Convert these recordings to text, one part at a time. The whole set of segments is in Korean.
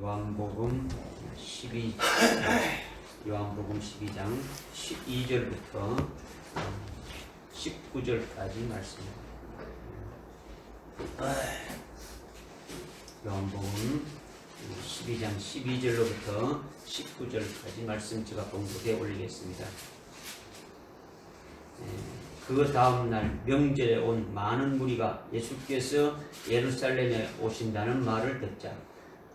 요한복음 12장 12절부터 19절까지 말씀입니다. 요한복음 12장 12절로부터 19절까지 말씀 제가 봉독해 올리겠습니다. 그 다음날 명절에 온 많은 무리가 예수께서 예루살렘에 오신다는 말을 듣자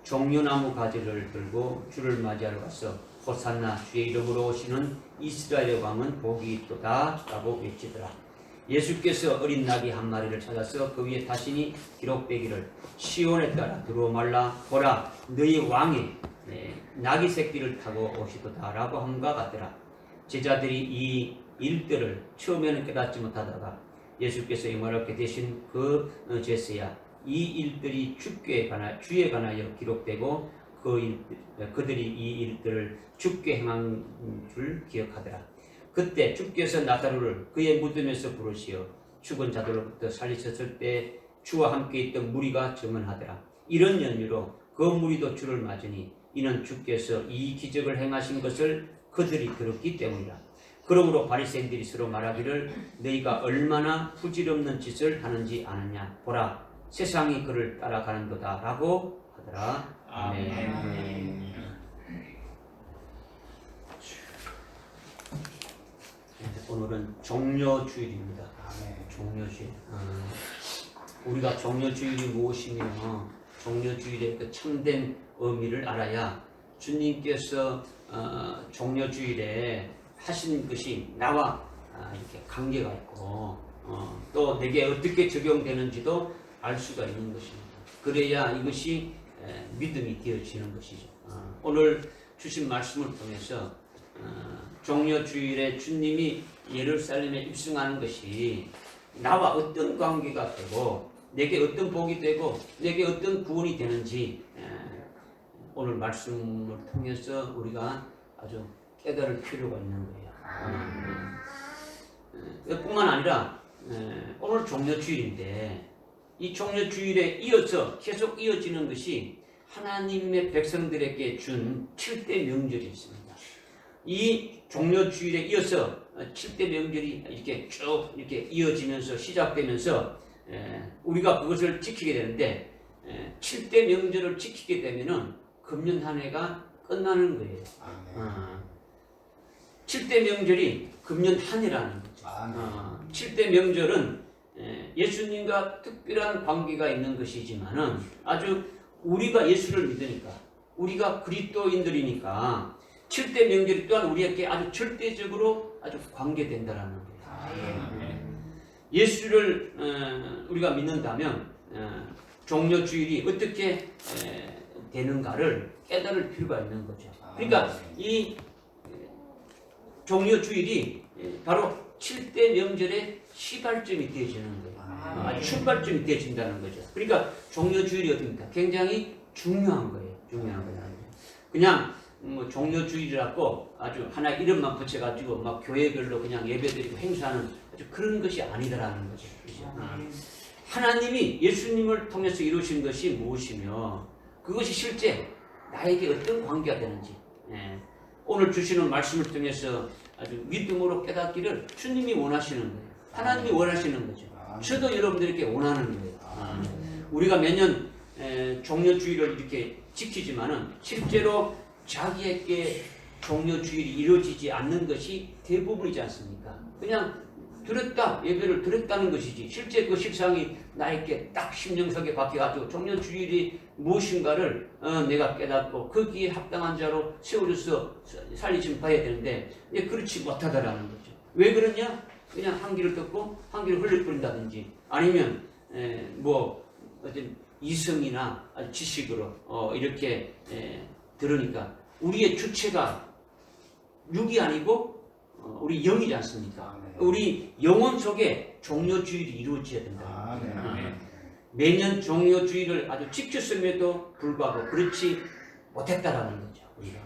종려나무 가지를 들고 주를 맞이하러 가서 호산나 주의 이름으로 오시는 이스라엘의 왕은 복이 있도다 라고 외치더라. 예수께서 어린 나귀 한 마리를 찾아서 그 위에 타시니 기록되기를 시온에 따라 두루마라 보라 너희 왕이 나귀 새끼를 타고 오시도다 라고 함과 같더라. 제자들이 이 일들을 처음에는 깨닫지 못하다가 예수께서 임하렵게 되신 그 제세야 이 일들이 주에 관하여 기록되고 그들이 이 일들을 주께 행한 줄 기억하더라. 그때 주께서 나사로를 그의 무덤에서 부르시어 죽은 자들로부터 살리셨을 때 주와 함께 있던 무리가 증언하더라. 이런 연유로 그 무리도 주를 맞으니 이는 주께서 이 기적을 행하신 것을 그들이 들었기 때문이라. 그러므로 바리새인들이 서로 말하기를 너희가 얼마나 부질없는 짓을 하는지 아느냐. 보라 세상이 그를 따라가는도다 라고 하더라. 아멘. 오늘은 종려주일입니다. 종려주일. 우리가 종려주일이 무엇이며 종려주일의 그 참된 의미를 알아야 주님께서 종려주일에 하신 것이 나와 이렇게 관계가 있고 또 내게 어떻게 적용되는지도 알 수가 있는 것입니다. 그래야 이것이 믿음이 되어지는 것이죠. 오늘 주신 말씀을 통해서 종려주일에 주님이 예루살렘에 입성하는 것이 나와 어떤 관계가 되고 내게 어떤 복이 되고 내게 어떤 구원이 되는지 오늘 말씀을 통해서 우리가 아주 깨달을 필요가 있는 거예요. 뿐만 아니라 오늘 종려주일인데 이 종려주일에 이어서 계속 이어지는 것이 하나님의 백성들에게 준 7대 명절이 있습니다. 이 종려주일에 이어서 7대 명절이 이렇게 쭉 이렇게 이어지면서 시작되면서 우리가 그것을 지키게 되는데 7대 명절을 지키게 되면은 금년 한 해가 끝나는 거예요. 7대 명절이 금년 한 해라는 거죠. 7대 명절은 예수님과 특별한 관계가 있는 것이지만은 아주 우리가 예수를 믿으니까 우리가 그리스도인들이니까 7대 명절이 또한 우리에게 아주 절대적으로 아주 관계된다라는 거예요. 예수를 우리가 믿는다면 종려주일이 어떻게 되는가를 깨달을 필요가 있는 거죠. 그러니까 이 종려주일이 바로 7대 명절의 시발점이 되어지는 거예요. 출발점이 되어진다는 거죠. 그러니까 종려주일이 어떻습니까? 굉장히 중요한 거예요. 중요한 거예요. 그냥 뭐 종려주일이라고 아주 하나 이름만 붙여가지고 막 교회별로 그냥 예배드리고 행사하는 아주 그런 것이 아니다라는 거죠. 하나님이 예수님을 통해서 이루신 것이 무엇이며 그것이 실제 나에게 어떤 관계가 되는지 오늘 주시는 말씀을 통해서 아주 믿음으로 깨닫기를 주님이 원하시는 거예요. 하나님이 원하시는 거죠. 저도 여러분들에게 원하는 거예요. 우리가 매년 종려주일을 이렇게 지키지만은 실제로 자기에게 종려주일이 이루어지지 않는 것이 대부분이지 않습니까? 그냥 예배를 드렸다는 것이지 실제 그 실상이 나에게 딱 심령석에 박혀가지고 종려주일이 무엇인가를 내가 깨닫고 거기에 합당한 자로 세워져서 살리심 봐야 되는데 그렇지 못하다라는 거죠. 왜 그러냐? 그냥 한 귀를 듣고 한 귀를 흘려버린다든지 아니면 뭐 어떤 이성이나 지식으로 이렇게 들으니까 우리의 주체가 육이 아니고 우리 영이지 않습니까? 우리 영혼 속에 종려주일이 이루어져야 된다. 매년 종려주일을 아주 지켰음에도 불구하고 그렇지 못했다라는 거죠. 우리가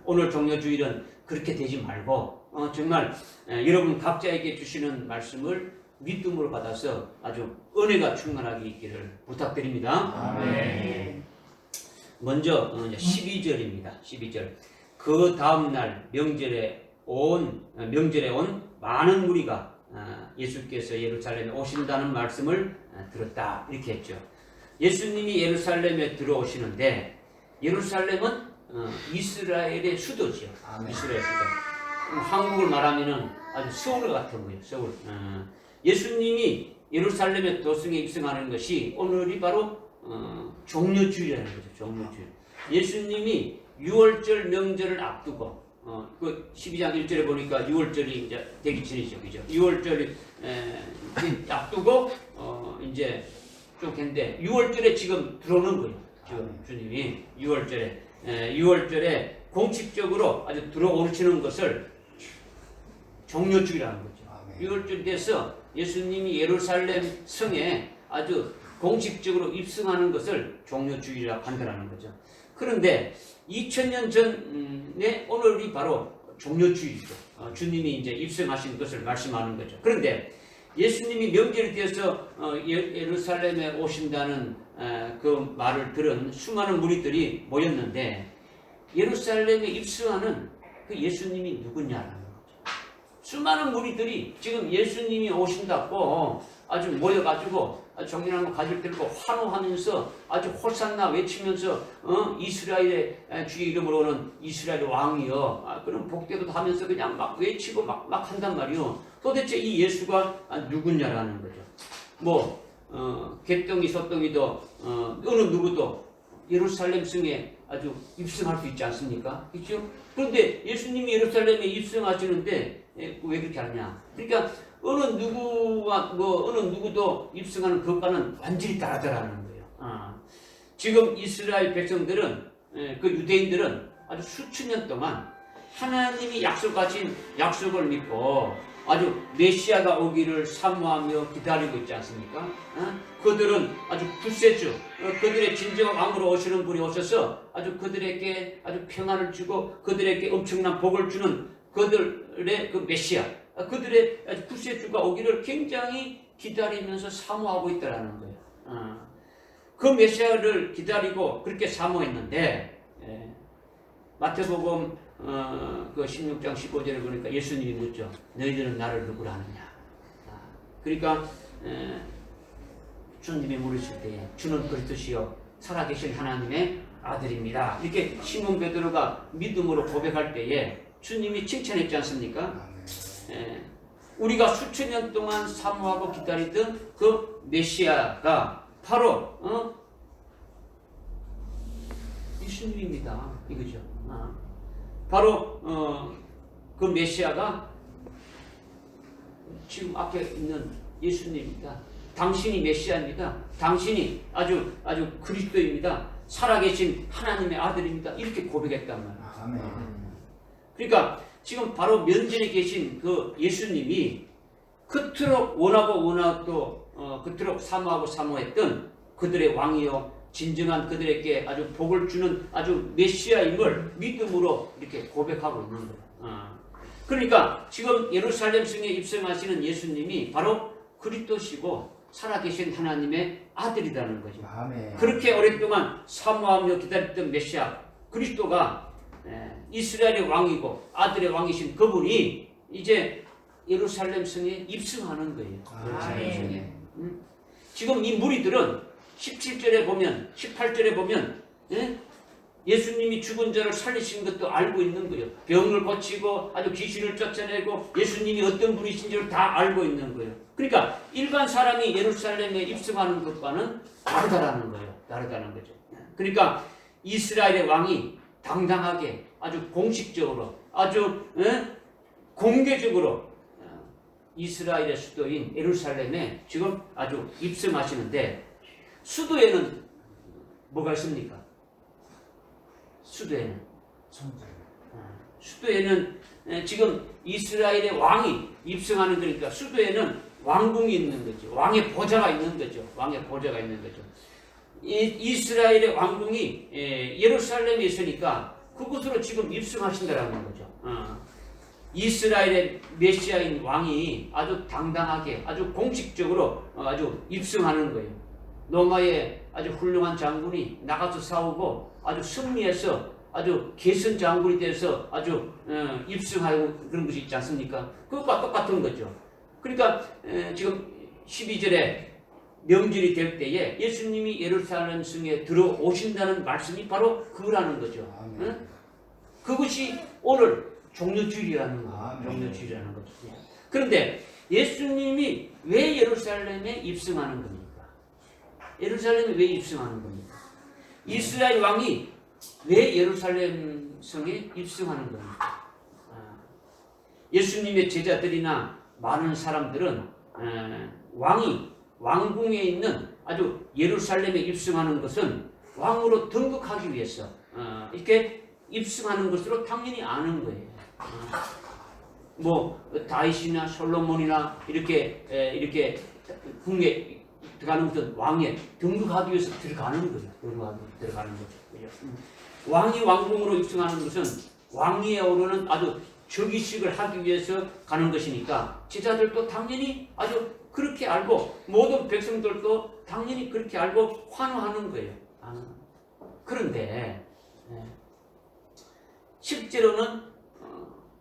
오늘 종려주일은 그렇게 되지 말고 정말 여러분 각자에게 주시는 말씀을 믿음으로 받아서 아주 은혜가 충만하게 있기를 부탁드립니다. 먼저 이제 12절입니다. 12절. 그 다음 날 명절에 온 많은 무리가 예수께서 예루살렘에 오신다는 말씀을 들었다. 이렇게 했죠. 예수님이 예루살렘에 들어오시는데 예루살렘은 이스라엘의 수도지요. 이스라엘 수도. 한국을 말하면은 아주 서울 같은 거예요. 서울. 예수님이 예루살렘에 도성에 입성하는 것이 오늘이 바로 종려주일이라는 거죠. 종려주일. 예수님이 6월절 명절을 앞두고 그 12장 1절에 보니까 6월절이 이제 되기 전이죠. 그죠? 6월절이 앞두고 이제 쭉 했는데 6월절에 지금 들어오는 거예요. 지금 주님이 6월절에 공식적으로 아주 들어오시는 것을 종려주일이라는 거죠. 6월절이 돼서 예수님이 예루살렘 성에 아주 공식적으로 입성하는 것을 종려주일이라고 한다는 거죠. 그런데 2000년 전에 오늘이 바로 종려주일이죠. 주님이 이제 입성하신 것을 말씀하는 거죠. 그런데 예수님이 명절이 되어서 예루살렘에 오신다는 그 말을 들은 수많은 무리들이 모였는데 예루살렘에 입성하는 그 예수님이 누구냐라는 거죠. 수많은 무리들이 지금 예수님이 오신다고 아주 모여가지고 정신한번 가지를 들고 환호하면서 아주 호산나 외치면서 이스라엘의 주의 이름으로 오는 이스라엘 왕이여 그런 복되도 하면서 그냥 막 외치고 막 한단 말이요. 도대체 이 예수가 누구냐라는 거죠. 뭐 개똥이 소똥이도 어느 누구도 예루살렘 성에 아주 입성할 수 있지 않습니까? 그렇죠? 그런데 예수님이 예루살렘에 입성하시는데 왜 그렇게 하느냐? 그러니까 어느 누구도 입성하는 것과는 완전히 다르다라는 거예요. 지금 이스라엘 백성들은 그 유대인들은 아주 수천 년 동안 하나님이 약속하신 약속을 믿고 아주 메시아가 오기를 사모하며 기다리고 있지 않습니까? 그들은 아주 굳세죠. 그들의 진정한 왕으로 오시는 분이 오셔서 아주 그들에게 아주 평안을 주고 그들에게 엄청난 복을 주는 그들의 그 메시아, 그들의 아주 구세주가 오기를 굉장히 기다리면서 사모하고 있다는 거예요. 그 메시아를 기다리고 그렇게 사모했는데 마태복음 그 16장 15절에 보니까 예수님이 묻죠. 너희들은 나를 누구라 하느냐. 그러니까 주님이 물으실 때에 주는 그리스도시요 살아계신 하나님의 아들입니다. 이렇게 시몬 베드로가 믿음으로 고백할 때에 주님이 칭찬했지 않습니까? 우리가 수천 년 동안 사모하고 기다리던 그 메시아가 바로 예수님입니다. 이거죠. 바로 그 메시아가 지금 앞에 있는 예수님입니다. 당신이 메시아입니다. 당신이 아주 그리스도입니다. 살아계신 하나님의 아들입니다. 이렇게 고백했단 말이에요. 아멘. 그러니까 지금 바로 면전에 계신 그 예수님이 그토록 원하고 또 그토록 사모했던 그들의 왕이요 진정한 그들에게 아주 복을 주는 아주 메시아임을 믿음으로 이렇게 고백하고 있는 거예요. 그러니까 지금 예루살렘 성에 입성하시는 예수님이 바로 그리스도시고 살아계신 하나님의 아들이라는 거죠. 아멘. 그렇게 오랫동안 사모하며 기다렸던 메시아 그리스도가 이스라엘의 왕이고 아들의 왕이신 그분이 이제 예루살렘 성에 입성하는 거예요. 예루살렘 성에. 지금 이 무리들은 17절에 보면 18절에 보면 예수님이 죽은 자를 살리신 것도 알고 있는 거예요. 병을 고치고 아주 귀신을 쫓아내고 예수님이 어떤 분이신지를 다 알고 있는 거예요. 그러니까 일반 사람이 예루살렘에 입성하는 것과는 다르다는 거죠. 그러니까 이스라엘의 왕이 당당하게 아주 공식적으로 아주 공개적으로 이스라엘의 수도인 예루살렘에 지금 아주 입성하시는데 수도에는 뭐가 있습니까? 수도에는 지금 이스라엘의 왕이 입성하는 거니까 수도에는 왕궁이 있는 거죠. 왕의 보좌가 있는 거죠. 이스라엘의 왕궁이 예루살렘에 있으니까 그곳으로 지금 입성하신다라는 거죠. 이스라엘의 메시아인 왕이 아주 당당하게 아주 공식적으로 아주 입성하는 거예요. 로마의 아주 훌륭한 장군이 나가서 싸우고 아주 승리해서 아주 개선 장군이 돼서 아주 입성하고 그런 것이 있지 않습니까? 그것과 똑같은 거죠. 그러니까 지금 12절에 명절이 될 때에 예수님이 예루살렘 성에 들어오신다는 말씀이 바로 그거라는 거죠. 응? 그것이 오늘 종료주일이라는 거예요. 종료주일이라는 거죠. 그런데 예수님이 왜 예루살렘에 입성하는 겁니까? 예루살렘에 왜 입성하는 겁니까? 이스라엘 왕이 왜 예루살렘 성에 입성하는 겁니까? 예수님의 제자들이나 많은 사람들은 왕궁에 있는 아주 예루살렘에 입성하는 것은 왕으로 등극하기 위해서 이렇게 입성하는 것으로 당연히 아는 거예요. 뭐 다윗이나 솔로몬이나 이렇게 궁에 들어가는 것은 왕에 등극하기 위해서 들어가는 거죠. 들어가는 거죠. 왕이 왕궁으로 입성하는 것은 왕위에 오르는 아주 즉위식을 하기 위해서 가는 것이니까 제자들도 당연히 아주 그렇게 알고 모든 백성들도 당연히 그렇게 알고 환호하는 거예요. 그런데 실제로는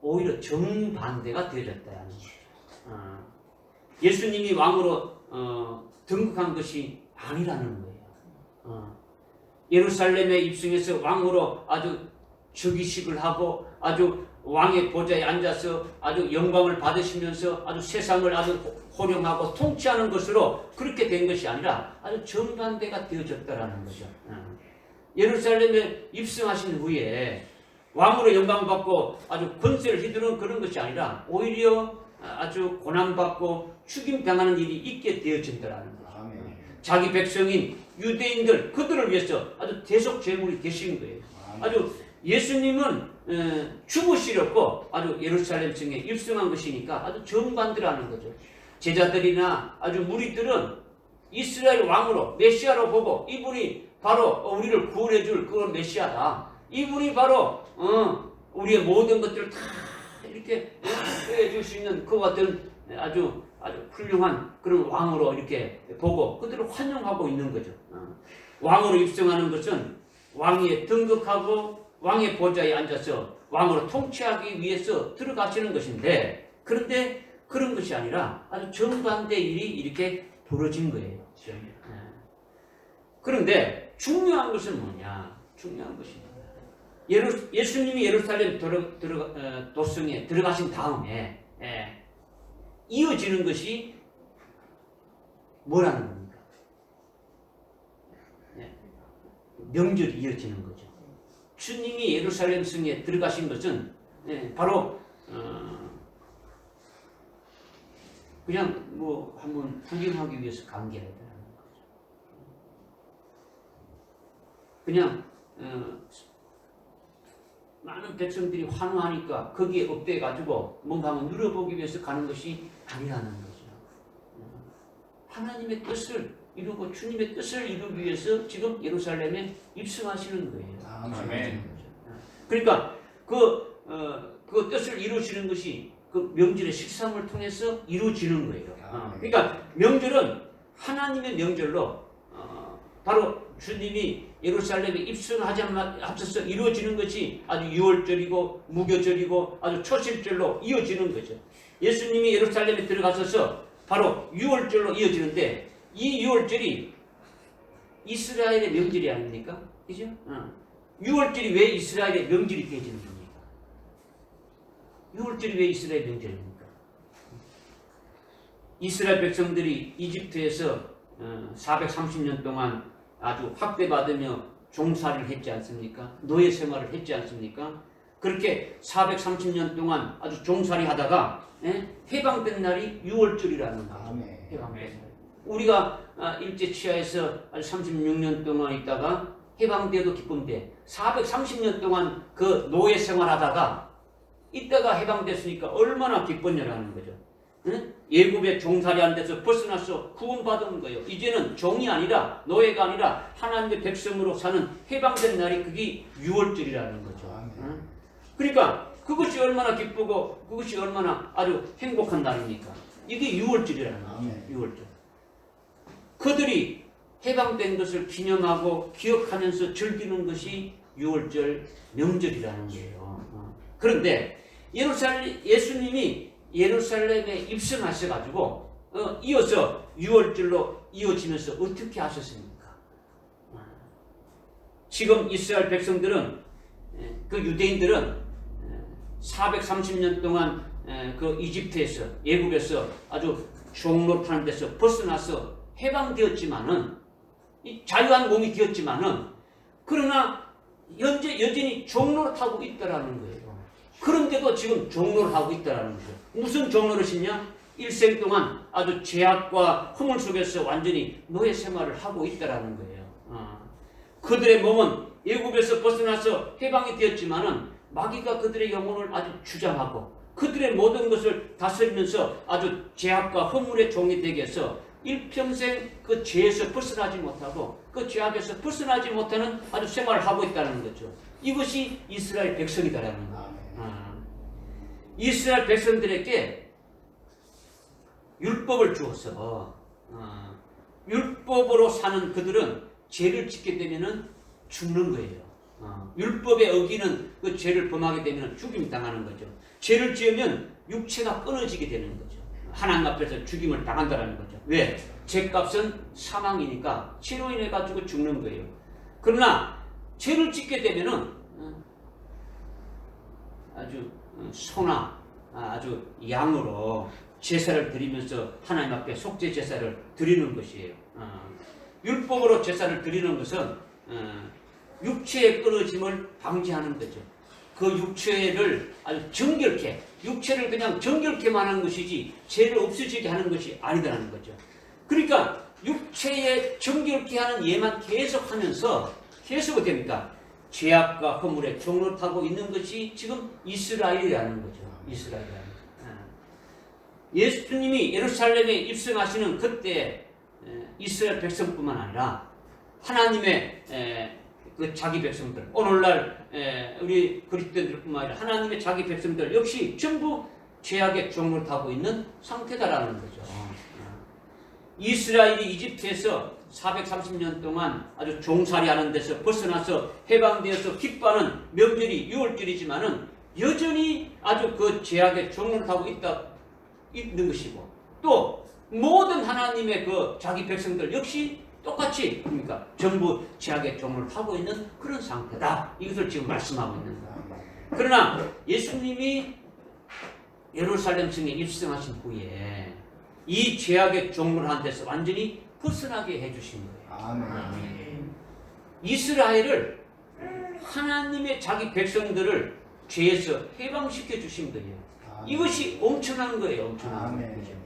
오히려 정반대가 되어졌다는 거죠. 예수님이 왕으로 등극한 것이 아니라는 거예요. 예루살렘에 입성해서 왕으로 아주 즉위식을 하고 아주 왕의 보좌에 앉아서 아주 영광을 받으시면서 아주 세상을 아주 호령하고 통치하는 것으로 그렇게 된 것이 아니라 아주 정반대가 되어졌다라는 거죠. 예루살렘에 입성하신 후에 왕으로 영광받고 아주 권세를 휘두르는 그런 것이 아니라 오히려 아주 고난받고 죽임당하는 일이 있게 되어진다라는 거죠. 자기 백성인 유대인들 그들을 위해서 아주 대속 제물이 되신 거예요. 아주 예수님은 죽으시렸고 아주 예루살렘 성에 입성한 것이니까 아주 정반대라는 거죠. 제자들이나 아주 무리들은 이스라엘 왕으로 메시아로 보고 이분이 바로 우리를 구원해 줄 그런 메시아다. 이분이 바로 우리의 모든 것들을 다 이렇게 해줄 수 있는 그와 같은 아주 훌륭한 그런 왕으로 이렇게 보고 그들을 환영하고 있는 거죠. 왕으로 입성하는 것은 왕위에 등극하고 왕의 보좌에 앉아서 왕으로 통치하기 위해서 들어가시는 것인데 그런데 그런 것이 아니라 아주 정반대 일이 이렇게 벌어진 거예요. 그런데 중요한 것은 뭐냐? 중요한 것이 예수님이 예루살렘 도성에 들어가신 다음에 이어지는 것이 뭐라는 겁니까? 명절이 이어지는 거죠. 주님이 예루살렘 성에 들어가신 것은 바로 그냥 뭐 한번 구경하기 위해서 간 게 아니라는 거죠. 그냥 많은 백성들이 환호하니까 거기에 업돼가지고 뭔가 한번 누려보기 위해서 가는 것이 아니라는 거죠. 하나님의 뜻을 이루고 주님의 뜻을 이루기 위해서 지금 예루살렘에 입성하시는 거예요. 아멘. 그러니까 그 뜻을 이루시는 것이 그 명절의 식사를 통해서 이루어지는 거예요. 그러니까 명절은 하나님의 명절로 바로 주님이 예루살렘에 입성하지 앞서서 이루어지는 것이 아주 유월절이고 무교절이고 아주 초실절로 이어지는 거죠. 예수님이 예루살렘에 들어가셔서 바로 유월절로 이어지는데 이 유월절이 이스라엘의 명절이 아닙니까? 그죠? 유월절이 왜 이스라엘의 명절이 되어지는 겁니까? 유월절이 왜 이스라엘 명절입니까? 이스라엘 백성들이 이집트에서 430년 동안 아주 학대받으며 종살이를 했지 않습니까? 노예 생활을 했지 않습니까? 그렇게 430년 동안 아주 종살이 하다가 해방된 날이 유월절이라는 거죠. 해방된 날. 우리가 일제치하에서 36년 동안 있다가 해방돼도 기쁜데 430년 동안 그 노예 생활하다가 이때가 해방됐으니까 얼마나 기뻤냐라는 거죠. 예굽의 종살이 안 돼서 벗어나서 구원받은 거예요. 이제는 종이 아니라 노예가 아니라 하나님의 백성으로 사는 해방된 날이 그게 유월절이라는 거죠. 그러니까 그것이 얼마나 기쁘고 그것이 얼마나 아주 행복한 날입니까? 이게 유월절이라는 거죠. 유월절. 그들이 해방된 것을 기념하고 기억하면서 즐기는 것이 유월절 명절이라는 거예요. 그런데 예수님이 예루살렘에 입성하셔가지고 이어서 유월절로 이어지면서 어떻게 하셨습니까? 지금 이스라엘 백성들은 그 유대인들은 430년 동안 그 이집트에서 애굽에서 아주 종노릇하는 데서 벗어나서 해방되었지만은 자유한 몸이 되었지만은 그러나 현재 여전히 종노릇하고 있다라는 거예요. 그런데도 지금 종노릇하고 있다라는 거죠. 무슨 종노릇이냐? 일생 동안 아주 죄악과 허물 속에서 완전히 노예 생활을 하고 있다라는 거예요. 그들의 몸은 애굽에서 벗어나서 해방이 되었지만은 마귀가 그들의 영혼을 아주 주장하고 그들의 모든 것을 다스리면서 아주 죄악과 허물의 종이 되게 해서 일평생 그 죄에서 벗어나지 못하고 그 죄악에서 벗어나지 못하는 아주 생활을 하고 있다는 거죠. 이것이 이스라엘 백성이다라는 거예요. 이스라엘 백성들에게 율법을 주어서 율법으로 사는 그들은 죄를 짓게 되면은 죽는 거예요. 율법에 어기는 그 죄를 범하게 되면 죽임을 당하는 거죠. 죄를 지으면 육체가 끊어지게 되는 거죠. 하나님 앞에서 죽임을 당한다는 거죠. 왜? 죄값은 사망이니까 죄로 인해 가지고 죽는 거예요. 그러나 죄를 짓게 되면은 아주 소나 아주 양으로 제사를 드리면서 하나님 앞에 속죄 제사를 드리는 것이에요. 율법으로 제사를 드리는 것은 육체의 끊어짐을 방지하는 거죠. 그 육체를 아주 정결케, 육체를 그냥 정결케만 하는 것이지 죄를 없어지게 하는 것이 아니다라는 거죠. 그러니까 육체에 정결케 하는 예만 계속하면서 계속 됩니까? 죄악과 허물에 종노릇하고 있는 것이 지금 이스라엘이라는 거죠. 이스라엘이라는 거죠. 예수님이 예루살렘에 입성하시는 그때 이스라엘 백성뿐만 아니라 하나님의 그 자기 백성들, 오늘날 우리 그리스도인들뿐만 아니라 하나님의 자기 백성들 역시 전부 죄악에 종노릇하고 있는 상태다라는 거죠. 이스라엘이 이집트에서 430년 동안 아주 종살이하는 데서 벗어나서 해방되어서 기뻐하는 명절이 유월절이지만은 여전히 아주 그 죄악에 종노릇하고 있는 것이고 또 모든 하나님의 그 자기 백성들 역시 똑같이 그러니까 전부 죄악의 종을 하고 있는 그런 상태다. 이것을 지금 말씀하고 있는 거예요. 그러나 예수님이 예루살렘 성에 입성하신 후에 이 죄악의 종을 데서 완전히 벗어나게 해주신 거예요. 아멘. 이스라엘을 하나님의 자기 백성들을 죄에서 해방시켜 주신 거예요. 아멘. 이것이 엄청난 거예요. 엄청난 거예요.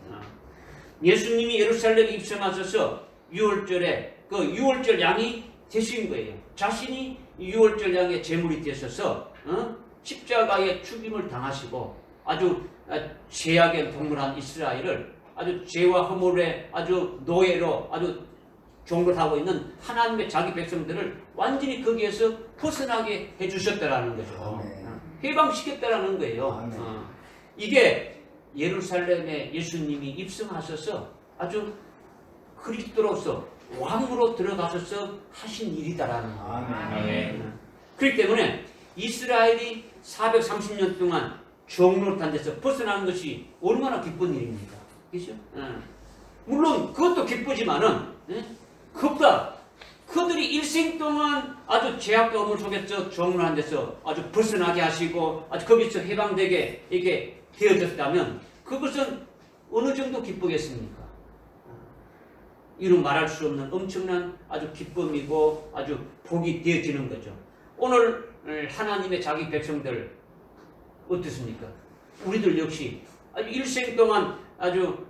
예수님이 예루살렘에 입성하셔서 유월절에 그 유월절 양이 되신 거예요. 자신이 유월절 양의 제물이 되셔서 십자가의 죽임을 당하시고 아주 죄악에 동물한 이스라엘을 아주 죄와 허물의 아주 노예로 아주 종로하고 있는 하나님의 자기 백성들을 완전히 거기에서 벗어나게 해주셨다라는 거죠. 해방시켰다라는 거예요. 이게 예루살렘에 예수님이 입성하셔서 아주 그리스도로서 왕으로 들어가셔서 하신 일이다라는 거예요. 그렇기 때문에 이스라엘이 430년 동안 종노릇한 데서 벗어나는 것이 얼마나 기쁜 일입니까? 그렇죠? 물론 그것도 기쁘지만은 그보다 그들이 일생 동안 아주 죄악과 허물 속에서 종노릇한 데서 아주 벗어나게 하시고 아주 거기서 해방되게 이렇게 되어졌다면 그것은 어느 정도 기쁘겠습니까? 이루 말할 수 없는 엄청난 아주 기쁨이고 아주 복이 되어지는 거죠. 오늘 하나님의 자기 백성들 어떻습니까? 우리들 역시 아주 일생 동안 아주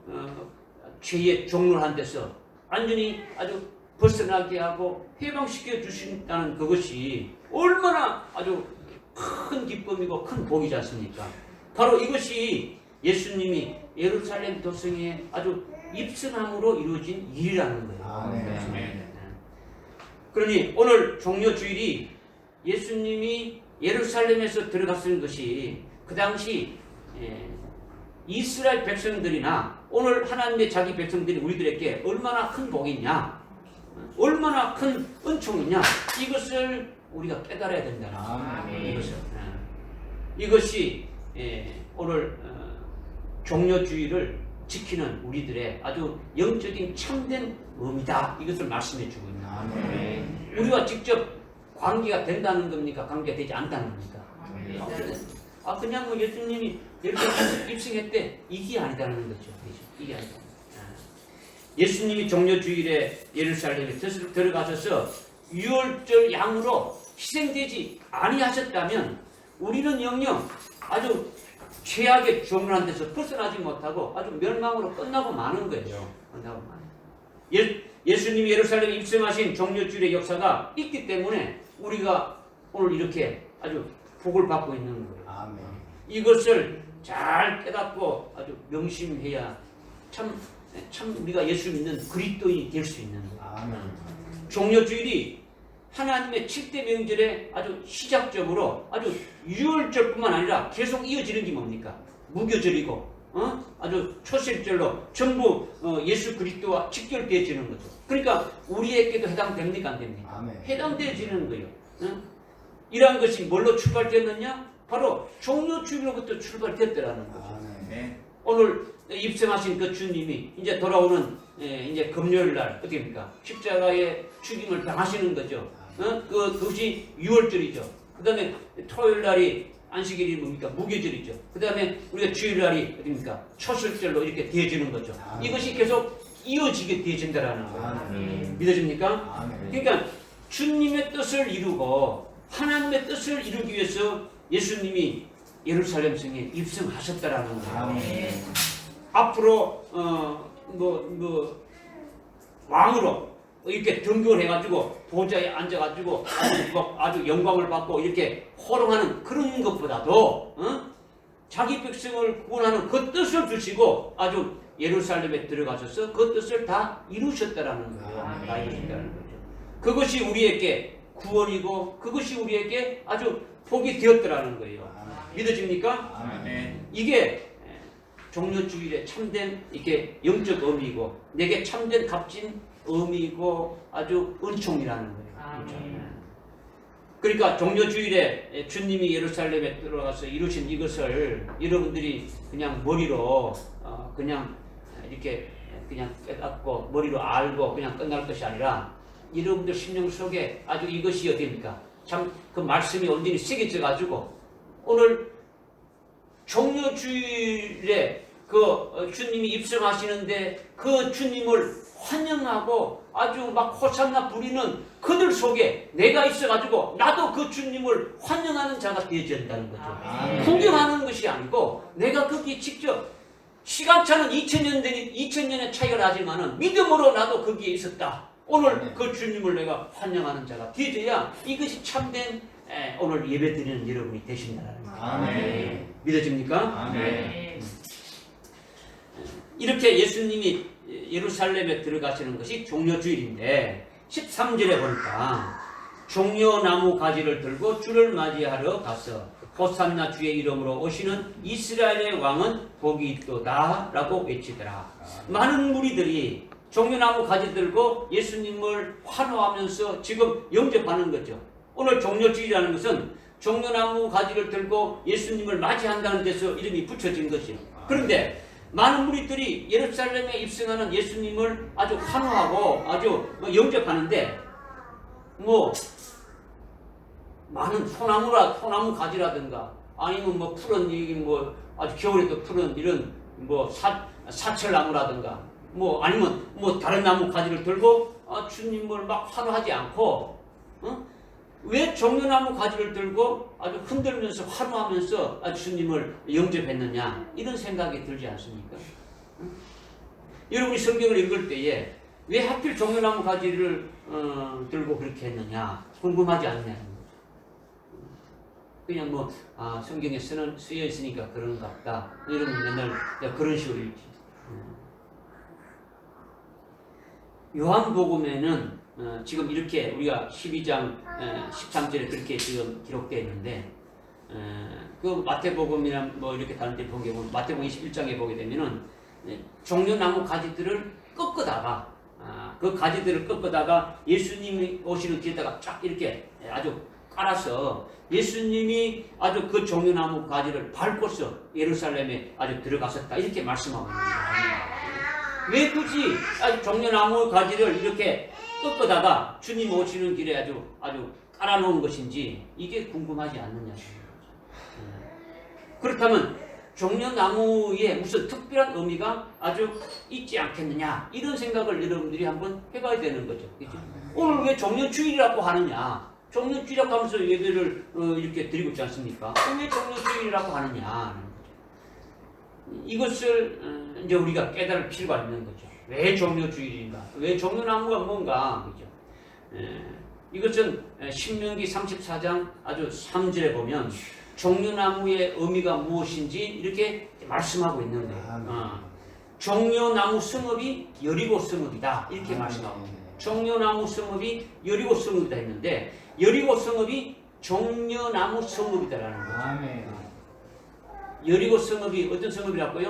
죄의 종로한 데서 완전히 아주 벗어나게 하고 해방시켜 주신다는 그것이 얼마나 아주 큰 기쁨이고 큰 복이지 않습니까? 바로 이것이 예수님이 예루살렘 도성에 아주 입성함으로 이루어진 일이라는 거예요. 그러니 오늘 종려주일이 예수님이 예루살렘에서 들어갔을 것이 그 당시 이스라엘 백성들이나 오늘 하나님의 자기 백성들이 우리들에게 얼마나 큰 복이냐, 얼마나 큰 은총이냐, 이것을 우리가 깨달아야 된다는 아멘. 이것을. 이것이 오늘 종려주의를 지키는 우리들의 아주 영적인 참된 의미다. 이것을 말씀해 주고 있는 거예요. 우리와 직접 관계가 된다는 겁니까? 관계가 되지 않다는 겁니까? 그냥 뭐 예수님이 이렇게 입성했대. 이게 아니다는 거죠. 이게 아니다. 예수님이 종려주일에 예루살렘에 들어가셔서 유월절 양으로 희생되지 아니하셨다면 우리는 영영 아주 최악의 조문한 데서 벗어나지 못하고 아주 멸망으로 끝나고 마는 거예요. 끝나고 마는. 예수님이 예루살렘에 입성하신 종려주일의 역사가 있기 때문에 우리가 오늘 이렇게 아주 복을 받고 있는 거예요. 아멘. 이것을 잘 깨닫고 아주 명심해야 참 우리가 예수 믿는 그리스도인이 될 수 있는 거예요. 아멘. 종려주일이 하나님의 7대 명절에 아주 시작적으로 아주 유월절뿐만 아니라 계속 이어지는 게 뭡니까? 무교절이고 아주 초실절로 전부 예수 그리스도와 직결되어지는 거죠. 그러니까 우리에게도 해당됩니까? 안 됩니까? 아멘. 해당되어지는 거예요. 이러한 것이 뭘로 출발됐느냐? 바로 종려주일로부터 출발됐더라는 거죠. 아멘. 오늘 입성하신 그 주님이 이제 돌아오는 이제 금요일 날 어떻게입니까? 십자가의 죽임을 당하시는 거죠. 그것이 유월절이죠. 그 다음에 토요일 날이 안식일이 뭡니까? 무교절이죠. 그 다음에 우리가 주일 날이 어디입니까? 초실절로 이렇게 되어지는 거죠. 이것이 계속 이어지게 되어진다라는 거예요. 믿어집니까? 그러니까 주님의 뜻을 이루고 하나님의 뜻을 이루기 위해서 예수님이 예루살렘 성에 입성하셨다라는 거예요. 앞으로 왕으로 이렇게 등극을 해가지고 보좌에 앉아가지고 아주 영광을 받고 이렇게 호롱하는 그런 것보다도 자기 백성을 구원하는 그 뜻을 주시고 아주 예루살렘에 들어가셔서 그 뜻을 다 이루셨다라는 거예요. 다 이루셨다는 거죠. 그것이 우리에게 구원이고 그것이 우리에게 아주 복이 되었더라는 거예요. 믿어집니까? 아멘. 이게 종려주일의 참된 이게 영적 의미이고 내게 참된 값진 의미이고 아주 은총이라는 거예요. 그러니까 종려주일에 주님이 예루살렘에 들어가서 이루신 이것을 여러분들이 그냥 머리로 그냥 이렇게 그냥 깨닫고 머리로 알고 그냥 끝날 것이 아니라 여러분들 심령 속에 아주 이것이 어디입니까? 참 그 말씀이 온전히 새겨져 가지고 오늘 종려주일에 그 주님이 입성하시는데 그 주님을 환영하고 아주 막 호산나 부리는 그들 속에 내가 있어가지고 나도 그 주님을 환영하는 자가 되어야 된다는 거죠. 풍경하는 것이 아니고 내가 거기 직접 시간차는 2000년의 차이가 나지만은 믿음으로 나도 거기에 있었다. 오늘 그 주님을 내가 환영하는 자가 되어야 이것이 참된 오늘 예배드리는 여러분이 되신다는 거예요. 아멘. 믿어집니까? 아멘. 이렇게 예수님이 예루살렘에 들어가시는 것이 종려주일인데 13절에 보니까 종려나무 가지를 들고 주를 맞이하러 가서 호산나 주의 이름으로 오시는 이스라엘의 왕은 복이 있도다 라고 외치더라. 많은 무리들이 종려나무 가지 들고 예수님을 환호하면서 지금 영접하는 거죠. 오늘 종려주일이라는 것은 종려나무 가지를 들고 예수님을 맞이한다는 데서 이름이 붙여진 것이요. 그런데 많은 무리들이 예루살렘에 입성하는 예수님을 아주 환호하고 아주 영접하는데 많은 소나무 가지라든가 아니면 푸른 아주 겨울에도 푸른 이런 사철나무라든가 아니면 다른 나무 가지를 들고 주님을 막 환호하지 않고 왜 종려나무 가지를 들고 아주 흔들면서 환호하면서 주님을 영접했느냐 이런 생각이 들지 않습니까? 여러분이 성경을 읽을 때에 왜 하필 종려나무 가지를 들고 그렇게 했느냐 궁금하지 않냐는 거죠. 그냥 성경에 쓰여 있으니까 그런가 보다. 여러분 맨날 그런 식으로 읽지. 요한복음에는 지금 이렇게 우리가 12장 13절에 그렇게 지금 기록되어 있는데 그 마태복음이나 이렇게 다른 데 보게 보면 마태복음 21장에 보게 되면은 종려나무 가지들을 꺾어다가 그 가지들을 꺾어다가 예수님이 오시는 길에다가 쫙 이렇게 아주 깔아서 예수님이 아주 그 종려나무 가지를 밟고서 예루살렘에 아주 들어갔었다 이렇게 말씀하고 있는 거예요. 왜 굳이 아주 종려나무 가지를 이렇게 꺾어다가 주님 오시는 길에 아주 깔아놓은 것인지 이게 궁금하지 않느냐. 그렇다면 종려나무에 무슨 특별한 의미가 아주 있지 않겠느냐 이런 생각을 여러분들이 한번 해봐야 되는 거죠. 그렇죠? 오늘 왜 종려주일이라고 하느냐? 종려주일이라고 하면서 예배를 이렇게 드리고 있지 않습니까? 왜 종려주일이라고 하느냐? 이것을 이제 우리가 깨달을 필요가 있는 거죠. 왜 종려주일인가? 왜 종려나무가 뭔가? 그죠? 이것은 신명기 34장 아주 3절에 보면 종려나무의 의미가 무엇인지 이렇게 말씀하고 있는 거예요. 종려나무 성읍이 여리고 성읍이다 이렇게 말씀하고 있습니다. 종려나무 성읍이 여리고 성읍이다 했는데 여리고 성읍이 종려나무 성읍이다라는 거죠. 여리고 성읍이 어떤 성읍이라고요?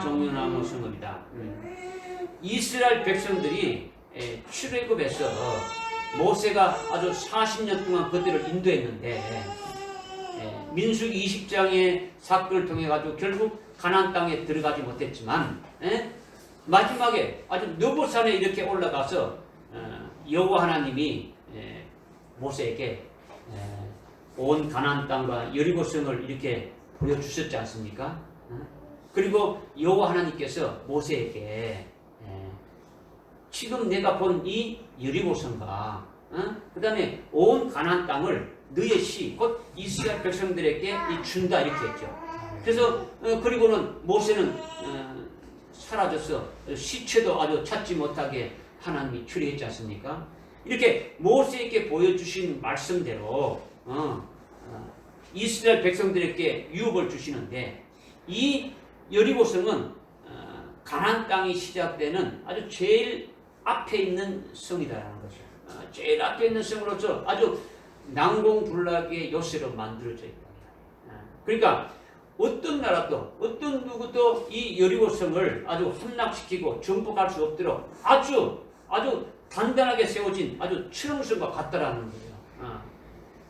종려나무 성읍이다. 이스라엘 백성들이 출애굽에서 모세가 아주 40년 동안 그들을 인도했는데 민수기 20장의 사건을 통해 가지고 결국 가나안 땅에 들어가지 못했지만 마지막에 아주 느보산에 이렇게 올라가서 여호와 하나님이 모세에게 온 가나안 땅과 여리고성을 이렇게 보여주셨지 않습니까? 그리고 여호와 하나님께서 모세에게 지금 내가 본 이 여리고성과 그 다음에 온 가나안 땅을 너의 시, 곧 이스라엘 백성들에게 준다 이렇게 했죠. 그래서 그리고는 모세는 사라져서 시체도 아주 찾지 못하게 하나님이 처리했지 않습니까? 이렇게 모세에게 보여주신 말씀대로 이스라엘 백성들에게 유업을 주시는데 이 여리고성은 가나안 땅이 시작되는 아주 제일 앞에 있는 성이다라는 거죠. 제일 앞에 있는 성으로서 아주 난공불락의 요새로 만들어져 있다. 그러니까 어떤 나라도 어떤 누구도 이 여리고성을 아주 함락시키고 정복할 수 없도록 아주 단단하게 세워진 아주 철옹성과 같다라는 거예요.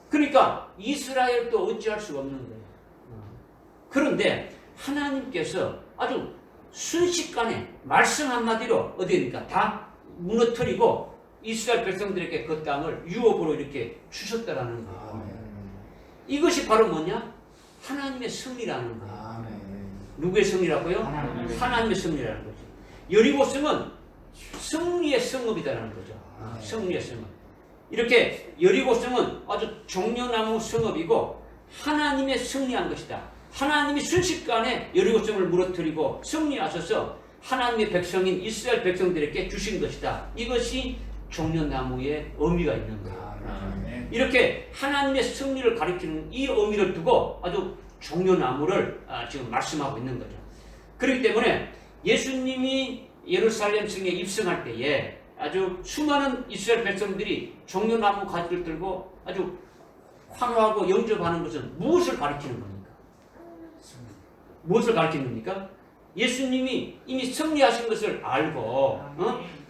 그러니까 이스라엘도 어찌할 수가 없는 거예요. 그런데 하나님께서 아주 순식간에 말씀 한마디로 어디입니까? 다 무너뜨리고 이스라엘 백성들에게 그 땅을 유업으로 이렇게 주셨다라는 거예요. 이것이 바로 뭐냐? 하나님의 승리라는 거예요. 누구의 승리라고요? 하나님의 승리라는 거죠. 여리고성은 승리의 성읍이다라는 거죠. 승리의 성읍. 이렇게 여리고성은 아주 종려나무 성읍이고 하나님의 승리한 것이다. 하나님이 순식간에 여리고성을 무너뜨리고 승리하셔서 하나님의 백성인 이스라엘 백성들에게 주신 것이다. 이것이 종려나무의 의미가 있는 거예요. 이렇게 하나님의 승리를 가리키는 이 의미를 두고 아주 종려나무를 지금 말씀하고 있는 거죠. 그렇기 때문에 예수님이 예루살렘 성에 입성할 때에 아주 수많은 이스라엘 백성들이 종려나무 가지를 들고 아주 환호하고 영접하는 것은 무엇을 가리키는 겁니까? 무엇을 가리키는 겁니까? 예수님이 이미 승리하신 것을 알고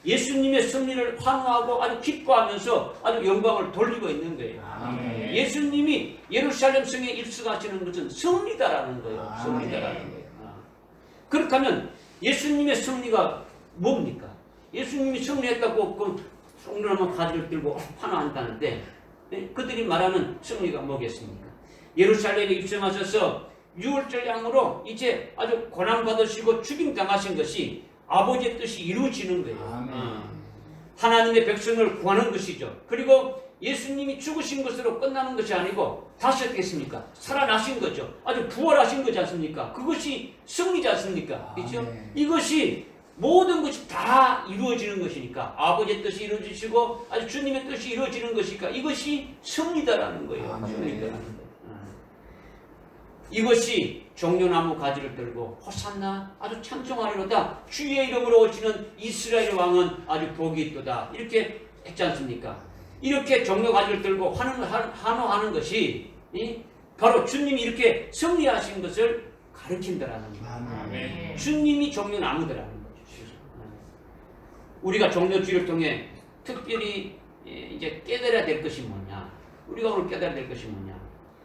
예수님의 승리를 환호하고 아주 기뻐하면서 아주 영광을 돌리고 있는 거예요. 예수님이 예루살렘 성에 입성하시는 것은 승리다라는 거예요. 승리다라는 거예요. 그렇다면 예수님의 승리가 뭡니까? 예수님이 승리했다고 그 종려나무 가지를 들고 환호한다는데 그들이 말하는 승리가 뭐겠습니까? 예루살렘에 입성하셔서 유월절 양으로 이제 아주 고난받으시고 죽임당하신 것이 아버지의 뜻이 이루어지는 거예요. 하나님의 백성을 구하는 것이죠. 그리고 예수님이 죽으신 것으로 끝나는 것이 아니고 다시 어떻게 했습니까? 살아나신 거죠. 아주 부활하신 거지 않습니까? 그것이 승리지 않습니까? 그렇죠? 이것이 모든 것이 다 이루어지는 것이니까 아버지의 뜻이 이루어지시고 아주 주님의 뜻이 이루어지는 것이니까 이것이 승리다라는 거예요. 승리다라는 거예요. 이것이 종려나무 가지를 들고 호산나 아주 찬송하리로다 주의 이름으로 오시는 이스라엘 왕은 아주 복이 있도다 이렇게 했지 않습니까? 이렇게 종려 가지를 들고 환호하는 것이 바로 주님이 이렇게 승리하신 것을 가르친다라는 거예요. 주님이 종려나무다라는 거죠. 우리가 종려주의를 통해 특별히 이제 깨달아야 될 것이 뭐냐? 우리가 오늘 깨달아야 될 것이 뭐냐?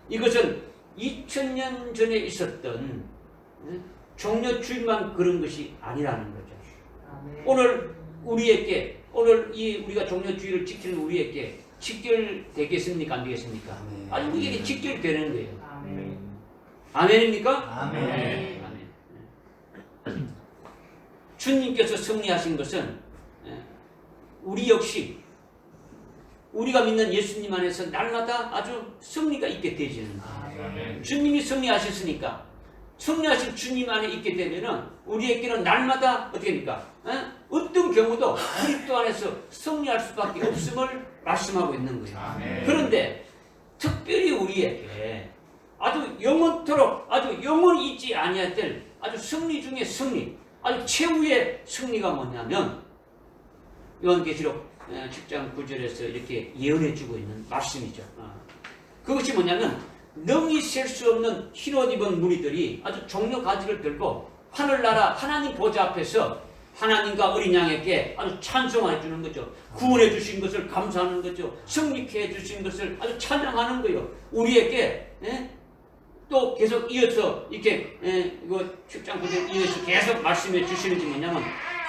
이것은 2000년 전에 있었던 종려주의만 그런 것이 아니라는 거죠. 오늘 우리에게 우리가 종려주의를 지키는 우리에게 직결되겠습니까? 안 되겠습니까? 아니 우리에게 직결되는 거예요. 아멘입니까? 아멘. 네, 아멘. 주님께서 승리하신 것은 우리 역시 우리가 믿는 예수님 안에서 날마다 아주 승리가 있게 되지는 거예요. 주님이 승리하셨으니까 승리하신 주님 안에 있게 되면은 우리에게는 날마다 어떻게 됩니까? 어떤 경우도 그리스도 안에서 승리할 수밖에 없음을 말씀하고 있는 거예요. 그런데 특별히 우리에게 아주 영원토록 아주 영원히 잊지 아니할 될 아주 승리 중에 승리, 아주 최후의 승리가 뭐냐면 요한계시록 10장 9절에서 이렇게 예언해주고 있는 말씀이죠. 그것이 뭐냐면 능히 셀 수 없는 흰옷 입은 무리들이 아주 종려 가지를 들고 하늘나라 하나님 보좌 앞에서 하나님과 어린 양에게 아주 찬송해 주는 거죠. 구원해 주신 것을 감사하는 거죠. 승리케 해 주신 것을 아주 찬양하는 거예요. 우리에게 또 계속 이어서 이렇게 이거 10장 9절 이어서 계속 말씀해 주시는 게 뭐냐면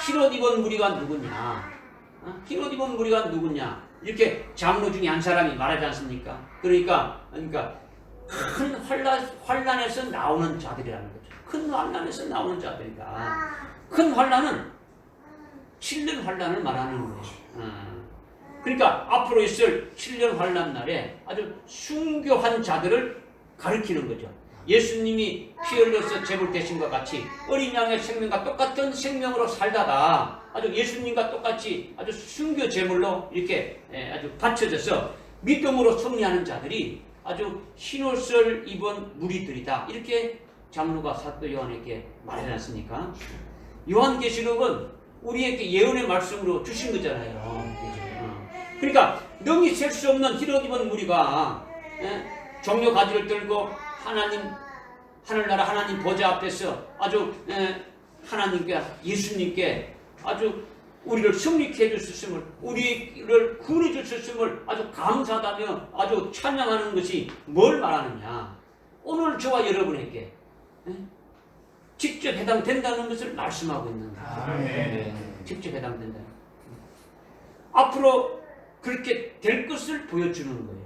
흰옷 입은 무리가 누구냐? 흰옷 입은 무리가 누구냐? 이렇게 장로 중에 한 사람이 말하지 않습니까? 그러니까 큰 환란에서 나오는 자들이라는 거죠. 큰 환란에서 나오는 자들이다. 큰 환란은 7년 환란을 말하는 거예요. 그러니까 앞으로 있을 7년 환란 날에 아주 순교한 자들을 가리키는 거죠. 예수님이 피 흘려서 제물되신 것 같이 어린 양의 생명과 똑같은 생명으로 살다가 아주 예수님과 똑같이 아주 순교 제물로 이렇게 아주 바쳐져서 믿음으로 승리하는 자들이 아주 흰옷을 입은 무리들이다. 이렇게 장로가 사도 요한에게 말하지 않습니까? 요한계시록은 우리에게 예언의 말씀으로 주신 거잖아요. 그러니까 능히 셀 수 없는 흰옷 입은 무리가 종려 가지를 들고 하늘나라 하나님 보좌 앞에서 아주 하나님께 예수님께 아주 우리를 승리케 해주셨음을 우리를 구원해 주셨음을 아주 감사하다며 아주 찬양하는 것이 뭘 말하느냐? 오늘 저와 여러분에게 직접 해당된다는 것을 말씀하고 있는 거예요. 직접 해당된다. 앞으로 그렇게 될 것을 보여주는 거예요.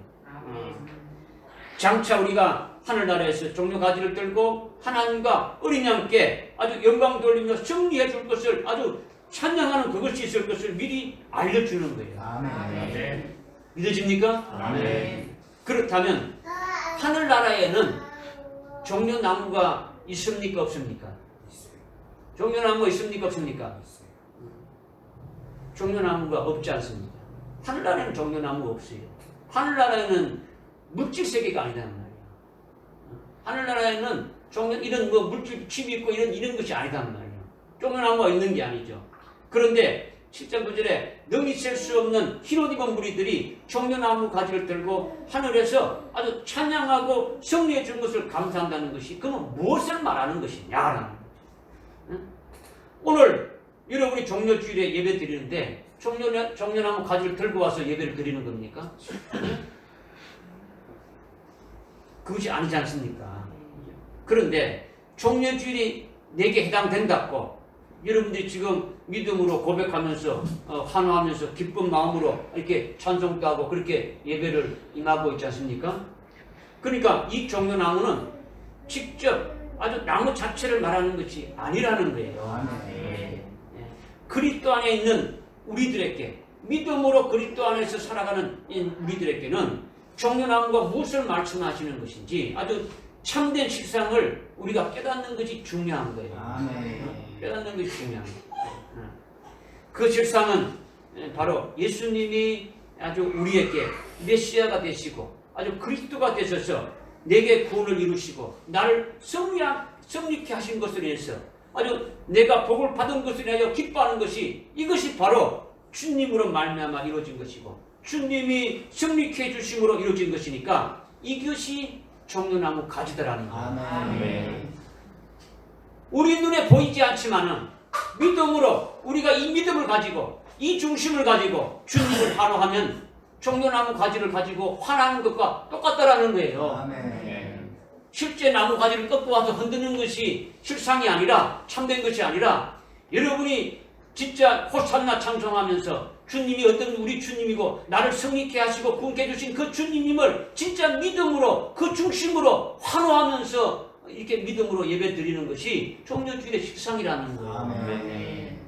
장차 우리가 하늘나라에서 종려 가지를 들고 하나님과 어린 양께 아주 영광 돌리며 승리해 줄 것을 아주 찬양하는 그것이 있을 것을 미리 알려주는 거예요. 아멘. 믿어집니까? 아멘. 그렇다면 하늘나라에는 종려나무가 있습니까? 없습니까? 종려나무가 있습니까? 없습니까? 종려나무가 없지 않습니다. 하늘나라에는 종려나무가 없어요. 하늘나라에는 물질 세계가 아니란 말이에요. 하늘나라에는 이런 물질 칩이 있고 이런 것이 아니단 말이에요. 종려나무가 있는 게 아니죠. 그런데 7장 9절에 능히 셀 수 없는 흰옷 입은 무리들이 종려나무 가지를 들고 하늘에서 아주 찬양하고 승리해 준 것을 감사한다는 것이 그러면 무엇을 말하는 것이냐라는 거죠. 오늘 여러분이 종려주일에 예배 드리는데 종려나무 가지를 들고 와서 예배를 드리는 겁니까? 그것이 아니지 않습니까? 그런데 종려주일이 내게 해당된다고 여러분들이 지금 믿음으로 고백하면서 환호하면서 기쁜 마음으로 이렇게 찬송도 하고 그렇게 예배를 임하고 있지 않습니까? 그러니까 이 종려나무는 직접 아주 나무 자체를 말하는 것이 아니라는 거예요. 그리스도 안에 있는 우리들에게 믿음으로 그리스도 안에서 살아가는 우리들에게는 종려나무가 무엇을 말씀하시는 것인지 아주 참된 실상을 우리가 깨닫는 것이 중요한 거예요. 깨닫는 것이 중요한 거예요. 그 실상은 바로 예수님이 아주 우리에게 메시아가 되시고 아주 그리스도가 되셔서 내게 구원을 이루시고 나를 승리케 하신 것을 위해서 아주 내가 복을 받은 것을 위하여 기뻐하는 것이 이것이 바로 주님으로 말미암아 이루어진 것이고 주님이 승리케 해주심으로 이루어진 것이니까 이것이 종려나무 가지더라는 거예요. 우리 눈에 보이지 않지만은 믿음으로 우리가 이 믿음을 가지고 이 중심을 가지고 주님을 환호하면 종려나무 가지를 가지고 화나는 것과 똑같다라는 거예요. 아멘. 실제 나무 가지를 꺾고 와서 흔드는 것이 실상이 아니라 참된 것이 아니라 여러분이 진짜 호산나 찬송하면서 주님이 어떤 우리 주님이고 나를 승리케 하시고 구원케 해주신 그 주님을 진짜 믿음으로 그 중심으로 환호하면서 이렇게 믿음으로 예배 드리는 것이 종려주일의 실상이라는 거예요. 아멘.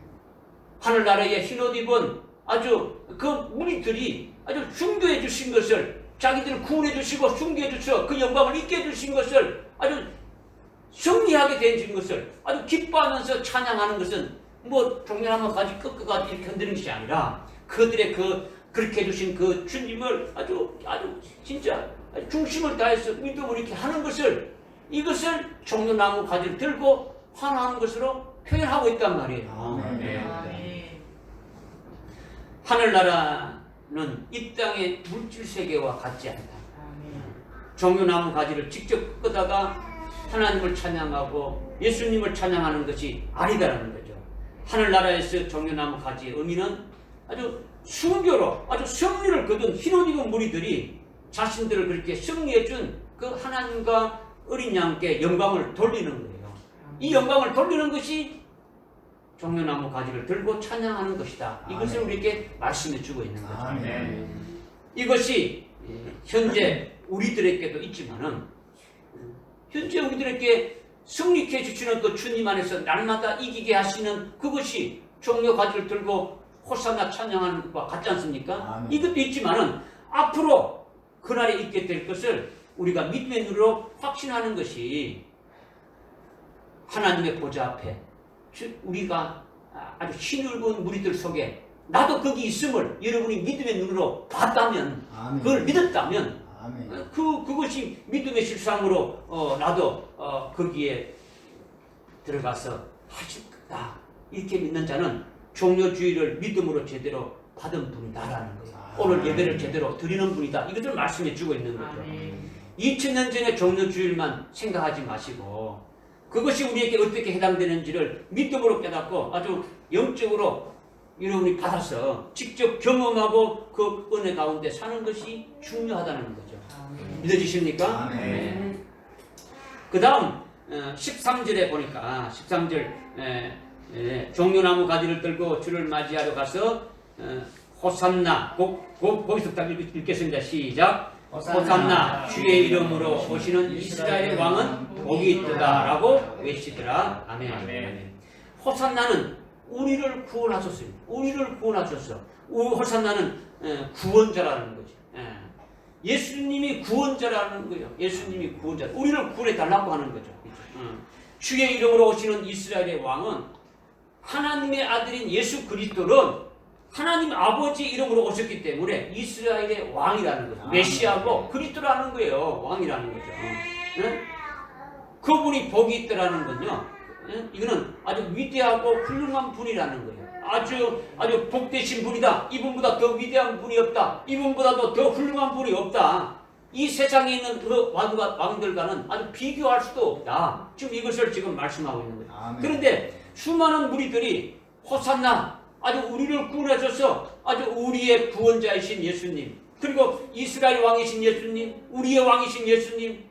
하늘나라의 흰옷 입은 아주 그 무리들이 아주 순교해 주신 것을 자기들을 구원해 주시고 순교해 주셔 그 영광을 잊게 해주신 것을 아주 승리하게 되신 것을 아주 기뻐하면서 찬양하는 것은 뭐 종려나무 가지 꺾어가지고 이렇게 흔드는 것이 아니라 그들의 그렇게 해주신 그 주님을 아주 진짜 중심을 다해서 믿음으로 이렇게 하는 것을 이것을 종려나무 가지를 들고 환호하는 것으로 표현하고 있단 말이에요. 아멘. 하늘나라는 이 땅의 물질 세계와 같지 않다. 종려나무 가지를 직접 꺾다가 하나님을 찬양하고 예수님을 찬양하는 것이 아니다라는 거죠. 하늘나라에서 종려나무 가지의 의미는 아주 순교로 아주 승리를 거둔 흰옷 입은 무리들이 자신들을 그렇게 승리해준 그 하나님과 어린 양께 영광을 돌리는 거예요. 이 영광을 돌리는 것이 종려나무 가지를 들고 찬양하는 것이다. 이것을 우리에게 말씀해 주고 있는 거죠. 아멘. 이것이 현재 우리들에게도 있지만은 현재 우리들에게 승리케 해주시는 그 주님 안에서 날마다 이기게 하시는 그것이 종려 가지를 들고 호산나 찬양하는 것과 같지 않습니까? 아멘. 이것도 있지만은 앞으로 그날에 있게 될 것을 우리가 믿음의 눈으로 확신하는 것이 하나님의 보좌 앞에 우리가 아주 힘을본 무리들 속에 나도 거기 있음을 여러분이 믿음의 눈으로 봤다면 아멘. 그걸 믿었다면 아멘. 그것이 믿음의 실상으로 나도 거기에 들어가서 할 수 있다 이렇게 믿는 자는 종려주의를 믿음으로 제대로 받은 분이다라는 거예요. 오늘 예배를 제대로 드리는 분이다. 이것을 말씀해 주고 있는 거죠. 2000년 전의 종려주일만 생각하지 마시고 그것이 우리에게 어떻게 해당되는지를 믿음으로 깨닫고 아주 영적으로 여러분이 받아서 직접 경험하고 그 은혜 가운데 사는 것이 중요하다는 거죠. 믿어지십니까? 아멘. 그 다음 13절에 보니까 13절 종려나무 가지를 들고 주를 맞이하러 가서 호산나 거기서 딱 읽겠습니다. 시작. 호산나 주의 이름으로 오시는 이스라엘의 왕은 복이 있도다 라고 외치더라. 아멘. 아멘. 호산나는 우리를 구원하셨어요. 우리를 구원하셨어. 호산나는 구원자라는 거죠. 예수님이 구원자라는 거예요. 예수님이 구원자. 우리를 구원해 달라고 하는 거죠. 주의 이름으로 오시는 이스라엘의 왕은 하나님의 아들인 예수 그리스도는 하나님 아버지 이름으로 오셨기 때문에 이스라엘의 왕이라는 거죠. 메시아고 그리스도라는 거예요. 왕이라는 거죠. 그분이 복이 있더라는 건요. 이거는 아주 위대하고 훌륭한 분이라는 거예요. 아주 복되신 분이다. 이분보다 더 위대한 분이 없다. 이분보다도 더 훌륭한 분이 없다. 이 세상에 있는 그 왕들과는 아주 비교할 수도 없다. 지금 이것을 지금 말씀하고 있는 거예요. 아멘. 그런데 수많은 무리들이 호산나 아주 우리를 구원하셔서 아주 우리의 구원자이신 예수님 그리고 이스라엘 왕이신 예수님 우리의 왕이신 예수님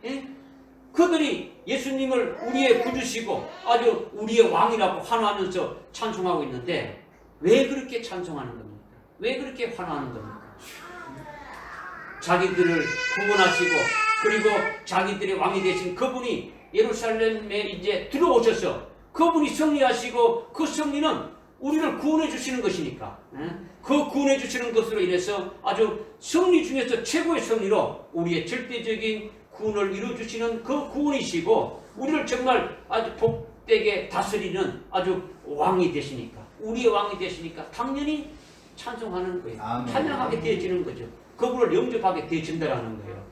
그들이 예수님을 우리의 구주시고 아주 우리의 왕이라고 환호하면서 찬송하고 있는데 왜 그렇게 찬송하는 겁니까? 왜 그렇게 환호하는 겁니까? 자기들을 구원하시고 그리고 자기들의 왕이 되신 그분이 예루살렘에 이제 들어오셔서 그분이 승리하시고 그 승리는 우리를 구원해 주시는 것이니까 그 구원해 주시는 것으로 인해서 아주 승리 중에서 최고의 승리로 우리의 절대적인 구원을 이루어 주시는 그 구원이시고 우리를 정말 아주 복되게 다스리는 아주 왕이 되시니까 우리의 왕이 되시니까 당연히 찬송하는 거예요. 아멘. 찬양하게 되어지는 거죠. 그분을 영접하게 되어진다라는 거예요.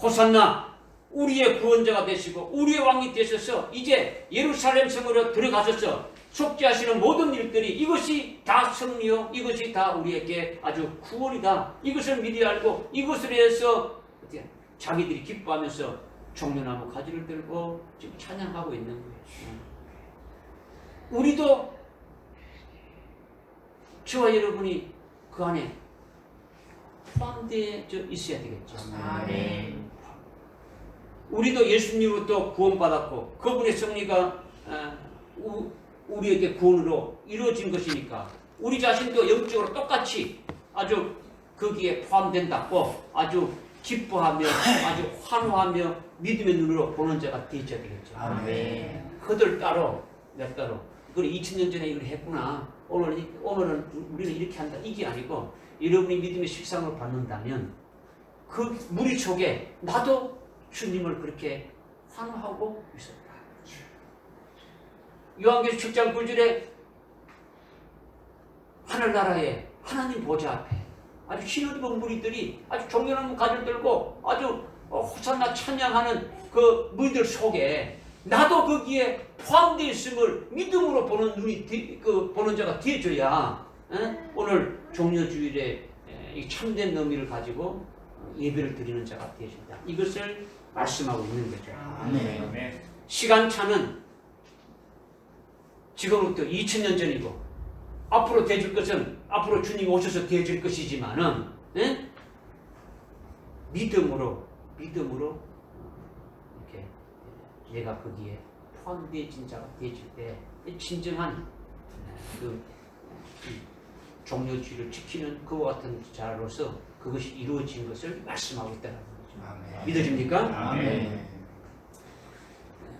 호산나 우리의 구원자가 되시고 우리의 왕이 되셔서 이제 예루살렘 성으로 들어가셔서 속죄하시는 모든 일들이 이것이 다 승리요 이것이 다 우리에게 아주 구원이다. 이것을 미리 알고 이것을 위해서 자기들이 기뻐하면서 종려나무 가지를 들고 지금 찬양하고 있는 거예요. 우리도 저와 여러분이 그 안에 포함되어 있어야 되겠죠. 아멘. 우리도 예수님으로부터 구원받았고 그분의 승리가 우리에게 구원으로 이루어진 것이니까 우리 자신도 영적으로 똑같이 아주 거기에 포함된다고 아주 기뻐하며 아주 환호하며 믿음의 눈으로 보는 자가 되어야 되겠죠. 아멘. 그들 따로 몇 따로 그래 2000년 전에 이걸 했구나. 오늘은 우리는 이렇게 한다. 이게 아니고 여러분이 믿음의 식상을 받는다면 그 무리 속에 나도 주님을 그렇게 환호하고 있었다. 요한계시록 7장 9절에 하늘나라에 하나님 보좌 앞에 아주 신을 입은 무리들이 아주 존경하는 가지를 들고 아주 호산나 찬양하는 그 무리들 속에 나도 거기에 포함되어 있음을 믿음으로 보는 눈이 보는 자가 되어줘야 오늘 종려주일에 이 참된 의미를 가지고 예배를 드리는 자가 되어준다. 이것을 말씀하고 있는 거죠. 아멘. 시간차는 지금부터 2000년 전이고 앞으로 되줄 것은 앞으로 주님이 오셔서 되줄 것이지만은 믿음으로 이렇게 내가 거기에 포함되어진 자가 되어질 때 진정한 그 종려주의를 지키는 그와 같은 자로서 그것이 이루어진 것을 말씀하고 있다는 거죠. 아멘. 믿어집니까? 아멘.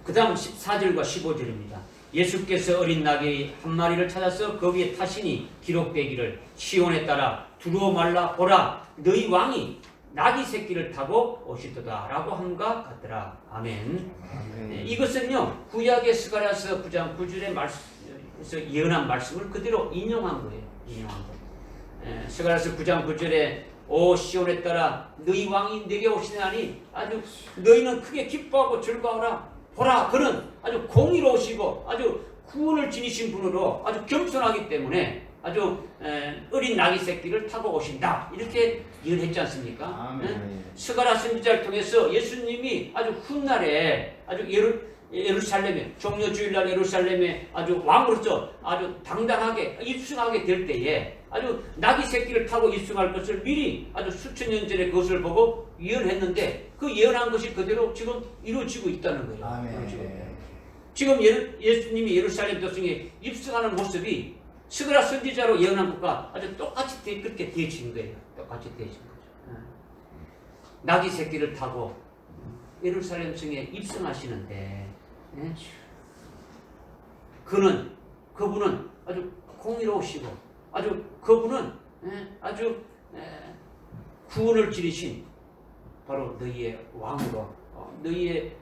그 다음 14절과 15절입니다. 예수께서 어린 나귀 한 마리를 찾아서 거기에 타시니 기록되기를 시온에 따라 두루어 말라 보라 너희 왕이 나귀 새끼를 타고 오시도다 라고 함과 같더라. 아멘. 이것은요 구약의 스가랴서 9장 9절의 말씀에서 예언한 말씀을 그대로 인용한 거예요. 인용한 거. 스가랴서 9장 9절에 오 시온에 따라 너희 왕이 내게 오시나니 아주 너희는 크게 기뻐하고 즐거워라. 보라 그는 아주 공의로우시고 아주 구원을 지니신 분으로 아주 겸손하기 때문에 아주 어린 나귀 새끼를 타고 오신다. 이렇게 예언했지 않습니까? 스가랴 선지자를 통해서 예수님이 아주 훗날에 아주 예루살렘에 종려주일날 예루살렘에 아주 왕으로서 아주 당당하게 입성하게 될 때에 아주 나귀 새끼를 타고 입성할 것을 미리 아주 수천 년 전에 그것을 보고 예언했는데 그 예언한 것이 그대로 지금 이루어지고 있다는 거예요. 아멘. 지금 예수님이 예루살렘 도성에 입성하는 모습이 스가랴 선지자로 예언한 것과 아주 똑같이 그렇게 되어진 거예요. 똑같이 되어진 거죠. 나귀 새끼를 타고 예루살렘 성에 입성하시는데 그분은 아주 공의로우시고 아주 그분은 아주 구원을 지니신 바로 너희의 왕으로 너희에게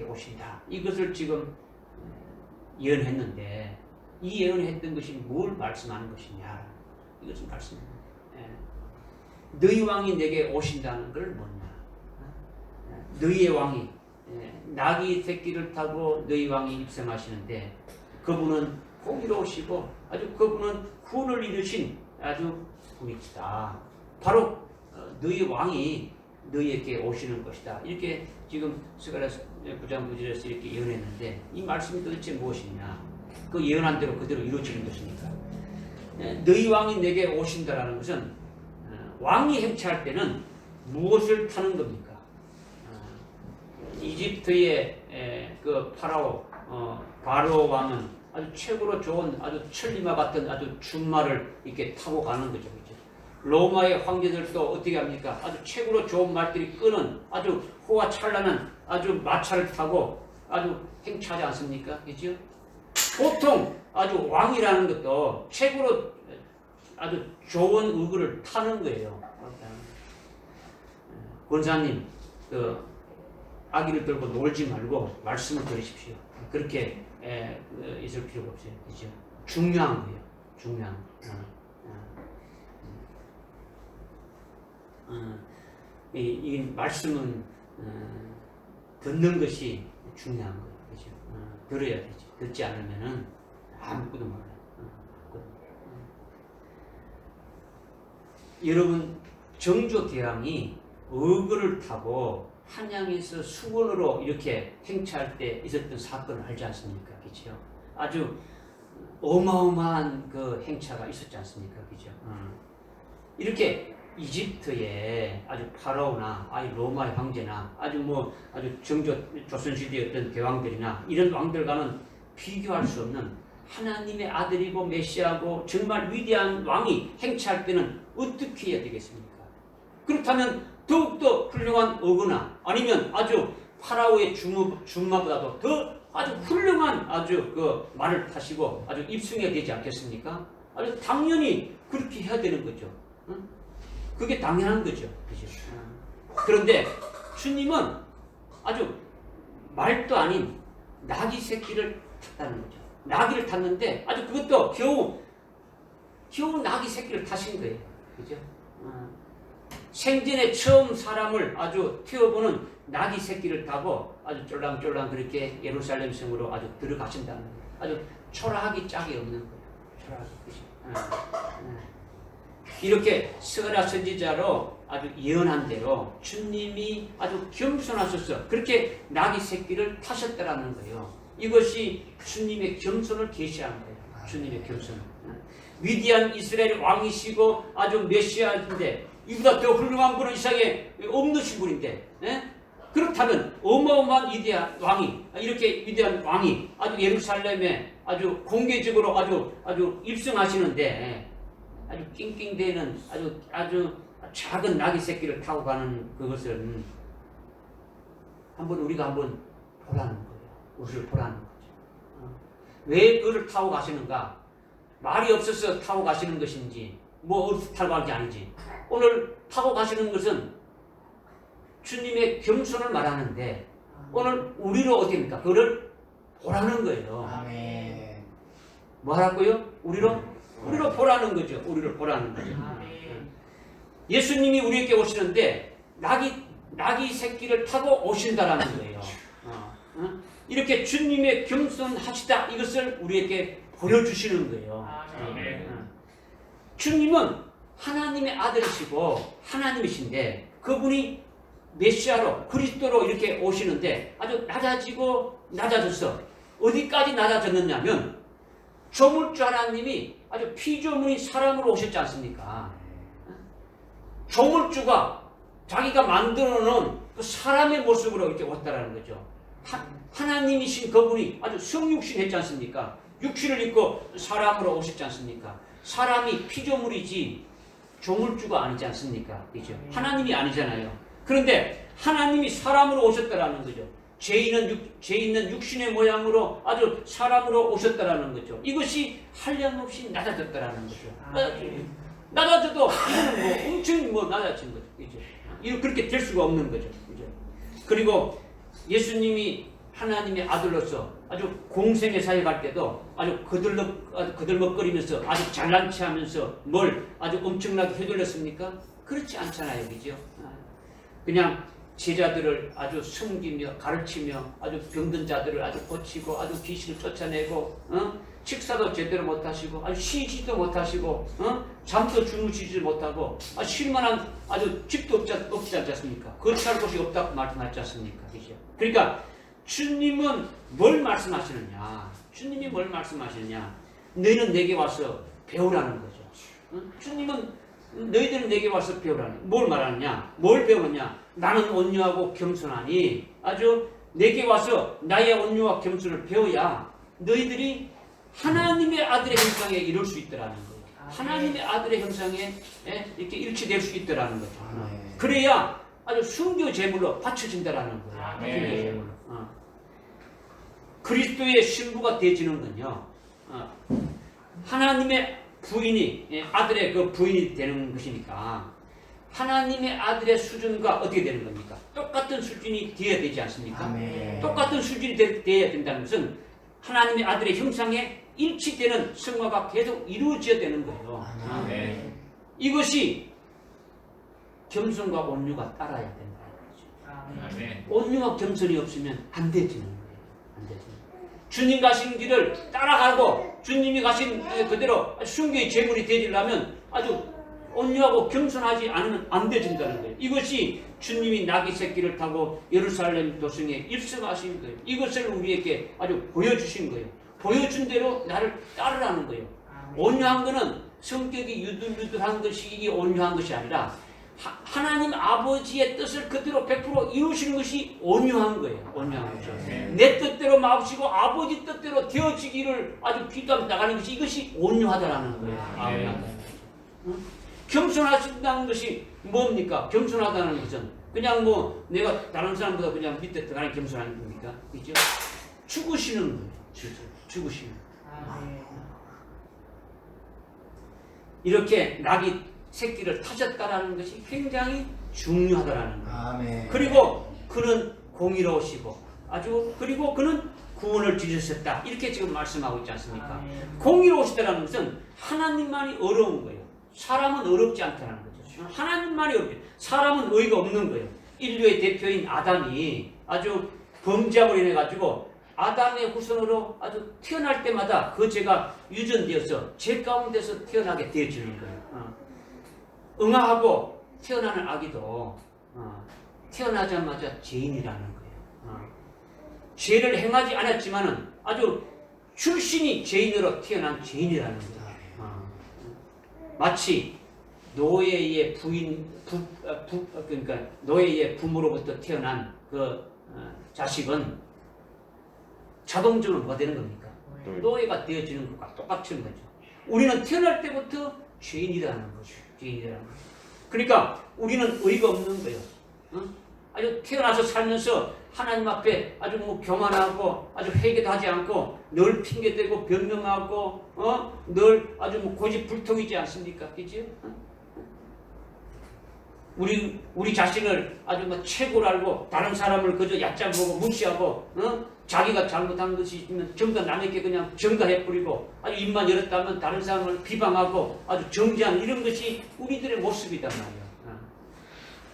오신다. 이것을 지금 예언했는데 이 예언했던 것이 뭘 말씀하는 것이냐? 이것을 말씀합니다. 너희 왕이 내게 오신다는 걸 뭐냐? 너희의 왕이 나귀 새끼를 타고 너희 왕이 입성하시는데 그분은 공의로우시고 아주 그분은 구원을 이루신 아주 분이시다. 바로 너희 왕이 너희에게 오시는 것이다. 이렇게 지금 스가랴 9장 9절에서 이렇게 예언했는데 이 말씀이 도대체 무엇이냐? 그 예언한 대로 그대로 이루어지는 것이니까. 너희 왕이 내게 오신다라는 것은 왕이 행차할 때는 무엇을 타는 겁니까? 이집트의 그 바로 왕은 아주 최고로 좋은 아주 천리마 같은 아주 준말을 이렇게 타고 가는 거죠. 그렇죠? 로마의 황제들도 어떻게 합니까? 아주 최고로 좋은 말들이 끄는 아주 호화찬란한 아주 마차를 타고 아주 행차하지 않습니까? 그렇죠? 보통 아주 왕이라는 것도 최고로 아주 좋은 의구를 타는 거예요. 권사님, 아기를 들고 놀지 말고 말씀을 들으십시오. 그렇게 있을 필요가 없어요. 그죠? 중요한 거예요. 중요한 거. 이 말씀은 듣는 것이 중요한 거예요. 그죠? 들어야 되죠. 듣지 않으면은 아무것도 몰라요. 여러분, 정조대왕이 의거를 타고 한양에서 수원으로 이렇게 행차할 때 있었던 사건을 알지 않습니까? 그죠? 아주 어마어마한 그 행차가 있었지 않습니까? 그죠? 이렇게 이집트의 아주 파라오나 아주 로마의 황제나 아주 조선시대의 어떤 대왕들이나 이런 왕들과는 비교할 수 없는 하나님의 아들이고 메시아고 정말 위대한 왕이 행차할 때는 어떻게 해야 되겠습니까? 그렇다면 더욱더 훌륭한 어거나 아니면 아주 파라오의 중마보다도 더 아주 훌륭한 아주 그 말을 타시고 아주 입승해야 되지 않겠습니까? 아주 당연히 그렇게 해야 되는 거죠. 응? 그게 당연한 거죠. 그죠? 그런데 주님은 아주 말도 아닌 나귀 새끼를 탔다는 거죠. 나귀를 탔는데 아주 그것도 겨우 나귀 새끼를 타신 거예요. 그죠? 생전에 처음 사람을 아주 태워보는 나귀 새끼를 타고 아주 쫄랑쫄랑 그렇게 예루살렘 성으로 아주 들어가신다는 거예요. 아주 초라하기 짝이 없는 거예요. 초라하기. 이렇게 스가랴 선지자로 아주 예언한 대로 주님이 아주 겸손하셔서 그렇게 나귀 새끼를 타셨다라는 거예요. 이것이 주님의 겸손을 계시한 거예요. 주님의 겸손을. 위대한 이스라엘 왕이시고 아주 메시아인데 이보다 더 훌륭한 분은 이 세상에 없으신 분인데 그렇다면 어마어마한 위대한 왕이 이렇게 위대한 왕이 아주 예루살렘에 아주 공개적으로 아주 입성하시는데 아주 낑낑대는 아주 작은 나귀 새끼를 타고 가는 그것을 우리가 한번 보라는 거예요. 우리를 보라는 거죠. 왜 그를 타고 가시는가? 말이 없어서 타고 가시는 것인지 타고 갈 게 아니지. 오늘 타고 가시는 것은 주님의 겸손을 말하는데 오늘 우리로 어떻게 합니까? 그를 보라는 거예요. 아멘. 뭐 하라고요? 우리로 보라는 거죠. 우리를 보라는 거죠. 예수님이 우리에게 오시는데 나귀 새끼를 타고 오신다라는 거예요. 이렇게 주님의 겸손하시다 이것을 우리에게 보여주시는 거예요. 주님은 하나님의 아들이시고 하나님이신데 그분이 메시아로 그리스도로 이렇게 오시는데 아주 낮아져서 어디까지 낮아졌느냐면 조물주 하나님이 아주 피조물인 사람으로 오셨지 않습니까? 조물주가 자기가 만들어 놓은 그 사람의 모습으로 이렇게 왔다라는 거죠. 하나님이신 그분이 아주 성육신 했지 않습니까? 육신을 입고 사람으로 오셨지 않습니까? 사람이 피조물이지 조물주가 아니지 않습니까? 그죠? 하나님이 아니잖아요. 그런데 하나님이 사람으로 오셨다라는 거죠. 죄 있는 육신의 모양으로 아주 사람으로 오셨다라는 거죠. 이것이 한량없이 낮아졌다라는 거죠. 낮아져도 이거는 엄청 낮아진 거죠. 그죠? 그렇게 될 수가 없는 거죠. 그죠? 그리고 예수님이 하나님의 아들로서 아주 공생의 사회 갈 때도 아주 거들먹거리면서 아주 잘난 체하면서 뭘 아주 엄청나게 휘둘렀습니까? 그렇지 않잖아요. 그죠? 그냥 제자들을 아주 숨기며 가르치며 아주 병든 자들을 아주 고치고 아주 귀신을 쫓아내고 식사도 제대로 못하시고 아주 쉬지도 못하시고 잠도 주무시지 못하고 쉴만한 아주 집도 없지 않습니까? 거처할 곳이 없다고 말씀하지 않습니까? 그죠? 그러니까 주님은 뭘 말씀하시느냐? 주님이 뭘 말씀하시느냐? 너희는 내게 와서 배우라는 거죠. 주님은 너희들은 내게 와서 배우라는 뭘 말하느냐? 뭘 배우느냐? 나는 온유하고 겸손하니 아주 내게 와서 나의 온유와 겸손을 배워야 너희들이 하나님의 아들의 형상에 이룰 수 있더라는 거예요. 하나님의 아들의 형상에 이렇게 일치될 수 있더라는 거죠. 그래야 아주 순교 제물로 바쳐진다라는 거예요. 순교 제물로. 그리스도의 신부가 되지는 건요. 하나님의 부인이 아들의 그 부인이 되는 것이니까 하나님의 아들의 수준과 어떻게 되는 겁니까? 똑같은 수준이 되어야 되지 않습니까? 아멘. 똑같은 수준이 되어야 된다는 것은 하나님의 아들의 형상에 일치되는 성화가 계속 이루어져야 되는 거예요. 아멘. 이것이 겸손과 온유가 따라야 된다는 거죠. 아멘. 온유와 겸손이 없으면 안 되지는 거예요. 안 되지. 주님 가신 길을 따라가고 주님이 가신 그대로 순교의 제물이 되려면 아주 온유하고 겸손하지 않으면 안 되진다는 거예요. 이것이 주님이 나귀 새끼를 타고 예루살렘 도성에 입성하신 거예요. 이것을 우리에게 아주 보여주신 거예요. 보여준 대로 나를 따르라는 거예요. 온유한 거는 성격이 유들유들한 것이 이게 온유한 것이 아니라 하나님 아버지의 뜻을 그대로 100% 이루시는 것이 온유한 거예요. 온유한 거죠. 아멘. 내 뜻대로 마옵시고 아버지 뜻대로 되어지기를 아주 기도하며 나가는 것이 이것이 온유하다라는 거예요. 온유하다. 겸손하신다는 것이 뭡니까? 겸손하다는 것은 그냥 뭐 내가 다른 사람보다 그냥 밑에 들어가는 겸손한 겁니까? 그죠? 죽으시는 거예요. 죽으시는 거예요. 아멘. 이렇게 낙이 새끼를 타셨다라는 것이 굉장히 중요하다라는 거예요. 아멘. 그리고 그는 공의로우시고 아주 그리고 그는 구원을 주셨다. 이렇게 지금 말씀하고 있지 않습니까? 아멘. 공의로우시다라는 것은 하나님만이 어려운 거예요. 사람은 어렵지 않다는 거죠. 하나님만이 어렵죠. 사람은 의가 없는 거예요. 인류의 대표인 아담이 아주 범죄함으로 인해 가지고 아담의 후손으로 아주 태어날 때마다 그 죄가 유전되어서 죄 가운데서 태어나게 되어지는 거예요. 응아하고 태어나는 아기도 태어나자마자 죄인이라는 거예요. 죄를 행하지 않았지만은 아주 출신이 죄인으로 태어난 죄인이라는 거예요. 마치 노예의 그러니까 노예의 부모로부터 태어난 그 자식은 자동적으로 뭐가 되는 겁니까? 노예가 되어지는 것과 똑같은 거죠. 우리는 태어날 때부터 죄인이라는 거죠. 죄인이라는 거죠. 그러니까 우리는 의가 없는 거예요. 아주 태어나서 살면서 하나님 앞에 아주 뭐 교만하고 아주 회개도 하지 않고 늘 핑계대고 변명하고 늘 아주 뭐 고집불통이지 않습니까? 그죠? 우리 자신을 아주 뭐 최고로 알고 다른 사람을 그저 얕잡고 무시하고 자기가 잘못한 것이 있으면 전부 다 남에게 그냥 전가해버리고 아주 입만 열었다면 다른 사람을 비방하고 아주 정죄하는 이런 것이 우리들의 모습이단 말이에요.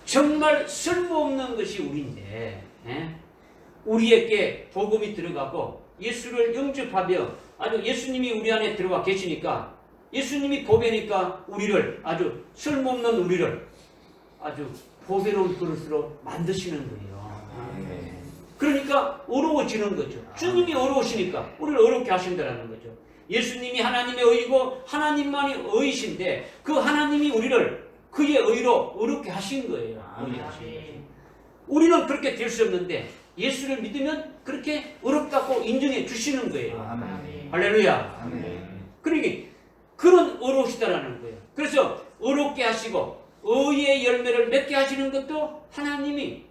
정말 쓸모없는 것이 우리인데 우리에게 복음이 들어가고 예수를 영접하며 아주 예수님이 우리 안에 들어와 계시니까 예수님이 보배니까 우리를 아주 쓸모없는 우리를 아주 보배로운 그릇으로 만드시는 거예요. 그러니까 어려워지는 거죠. 주님이 어려우시니까 우리를 어렵게 하신다는 거죠. 예수님이 하나님의 의이고 하나님만이 의이신데 그 하나님이 우리를 그의 의로 어렵게 하신 거예요. 우리는 그렇게 될 수 없는데 예수를 믿으면 그렇게 어렵다고 인정해 주시는 거예요. 아멘. 할렐루야. 아멘. 그러니까 그런 어려우시다라는 거예요. 그래서 어렵게 하시고 의의 열매를 맺게 하시는 것도 하나님이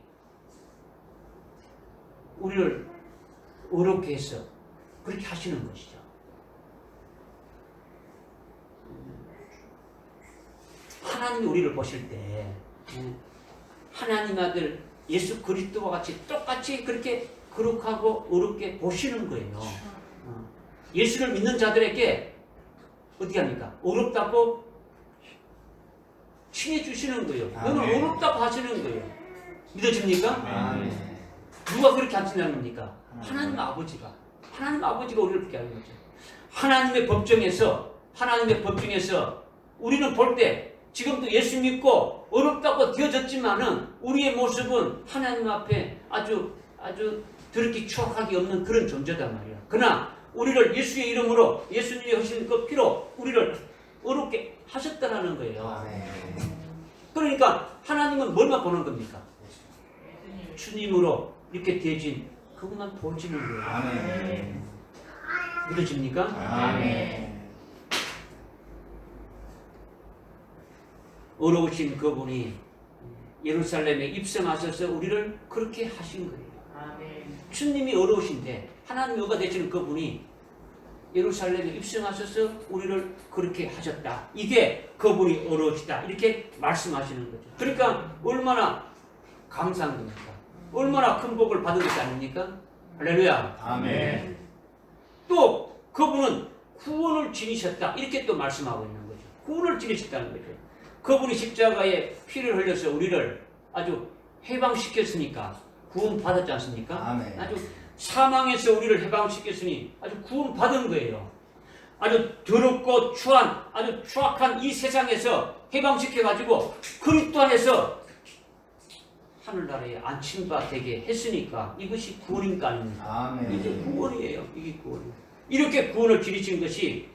우리를 어렵게 해서 그렇게 하시는 것이죠. 하나님이 우리를 보실 때 하나님 아들 예수 그리스도와 같이 똑같이 그렇게 거룩하고 어렵게 보시는 거예요. 예수를 믿는 자들에게 어떻게 합니까? 어렵다고 칭해 주시는 거예요. 너는 아멘. 어렵다고 하시는 거예요. 믿어집니까? 아멘. 누가 그렇게 하신다는 겁니까? 하나님 아버지가 우리를 그렇게 하는 거죠. 하나님의 법정에서 우리는 볼 때 지금도 예수 믿고 어렵다고 되어졌지만은 우리의 모습은 하나님 앞에 아주 더럽게 추악하기 없는 그런 존재단 말이야. 그러나 우리를 예수의 이름으로 예수님이 하신 그 피로 우리를 어렵게 하셨다라는 거예요. 아멘. 그러니까 하나님은 뭘만 보는 겁니까? 주님으로 이렇게 되어진 그것만 보시는 거예요. 아멘. 믿어집니까? 아멘. 어려우신 그분이 예루살렘에 입성하셔서 우리를 그렇게 하신 거예요. 아멘. 주님이 어려우신데 하나님의 어가 되시는 그분이 예루살렘에 입성하셔서 우리를 그렇게 하셨다. 이게 그분이 어려우시다. 이렇게 말씀하시는 거죠. 그러니까 얼마나 감사한 겁니까? 얼마나 큰 복을 받은 것이 아닙니까? 할렐루야. 아멘. 또 그분은 구원을 지니셨다. 이렇게 또 말씀하고 있는 거죠. 구원을 지니셨다는 거죠. 그분이 십자가에 피를 흘려서 우리를 아주 해방시켰으니까 구원 받았지 않습니까? 아멘. 아주 사망에서 우리를 해방시켰으니 아주 구원 받은 거예요. 아주 더럽고 추한 아주 추악한 이 세상에서 해방시켜가지고 그리스도 안에서 하늘나라에 안침바 되게 했으니까 이것이 구원인 거 아닙니까? 아멘. 이게 구원이에요. 이게 구원이에요. 이렇게 구원을 지니신 것이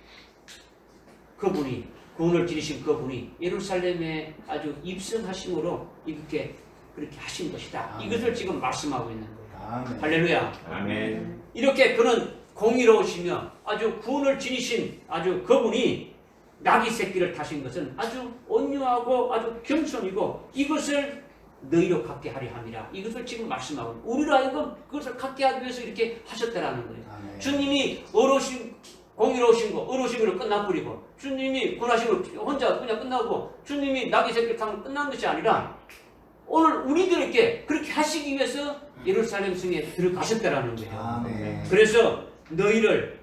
그분이 구원을 지니신 그분이 예루살렘에 아주 입성하심으로 이렇게 그렇게 하신 것이다. 아멘. 이것을 지금 말씀하고 있는 거예요. 아멘. 할렐루야. 아멘. 이렇게 그는 공의로우시며 아주 구원을 지니신 아주 그분이 나귀 새끼를 타신 것은 아주 온유하고 아주 겸손이고 이것을 너희로 갖게 하려 함이라. 이것을 지금 말씀하고 우리로 하여금 그것을 갖게 하기 위해서 이렇게 하셨다라는 거예요. 아멘. 주님이 어르신 공의로우신 거 어르신으로 끝나버리고 주님이 군하신 걸 혼자 그냥 끝나고 주님이 나귀 새끼를 타면 끝난 것이 아니라 오늘 우리들에게 그렇게 하시기 위해서 예루살렘 성에 들어가셨다라는 거예요. 아멘. 그래서 너희를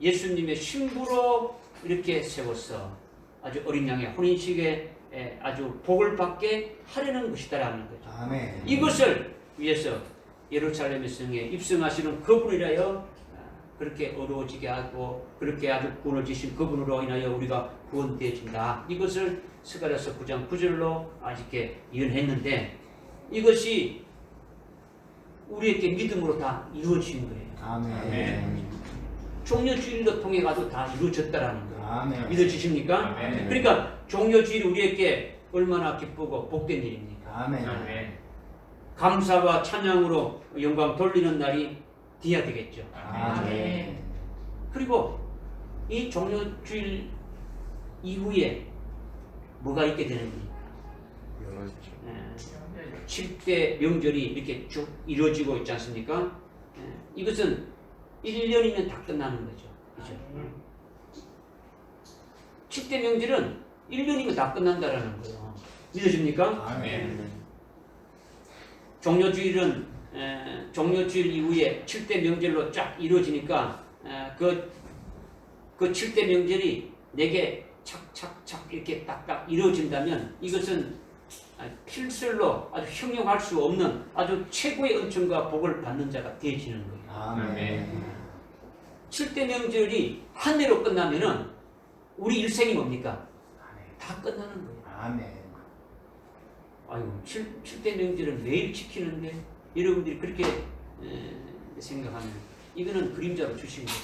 예수님의 신부로 이렇게 세워서 아주 어린 양의 혼인식에 아주 복을 받게 하려는 것이다라는 거죠. 아멘. 이것을 위해서 예루살렘 성에 입성하시는 그분이라여 그렇게 어려워지게 하고 그렇게 아주 구원을 주신 그분으로 인하여 우리가 구원되어진다. 이것을 스가랴서 9장 9절로 아직게 예언했는데 이것이 우리에게 믿음으로 다 이루어진 거예요. 아멘. 종려주일로 통해 가도 다 이루어졌다라는 거예요. 아멘. 믿어지십니까? 아멘. 그러니까 종려주일이 우리에게 얼마나 기쁘고 복된 일입니까? 아멘. 아멘. 감사와 찬양으로 영광 돌리는 날이 되어야 되겠죠. 아멘. 그리고 이 종려주일 이후에 뭐가 있게 되는지 7대 명절이 이렇게 쭉 이루어지고 있지 않습니까? 이것은 1년이면 다 끝나는 거죠. 그죠? 7대 명절은 1년이면 다 끝난다라는 거예요. 믿으십니까? 아멘. 종려주일은 종려주일 이후에 7대 명절로 쫙 이루어지니까 그 7대 명절이 내게 착착착 이렇게 딱딱 이루어진다면 이것은 필설로 아주 형용할 수 없는 아주 최고의 은총과 복을 받는 자가 되어지는 거예요. 아멘. 7대 명절이 한 해로 끝나면은 우리 일생이 뭡니까? 다 끝나는 거예요. 아멘. 아이고 7대 명절은 매일 지키는데 여러분들이 그렇게 생각하면 이거는 그림자로 주신 거죠.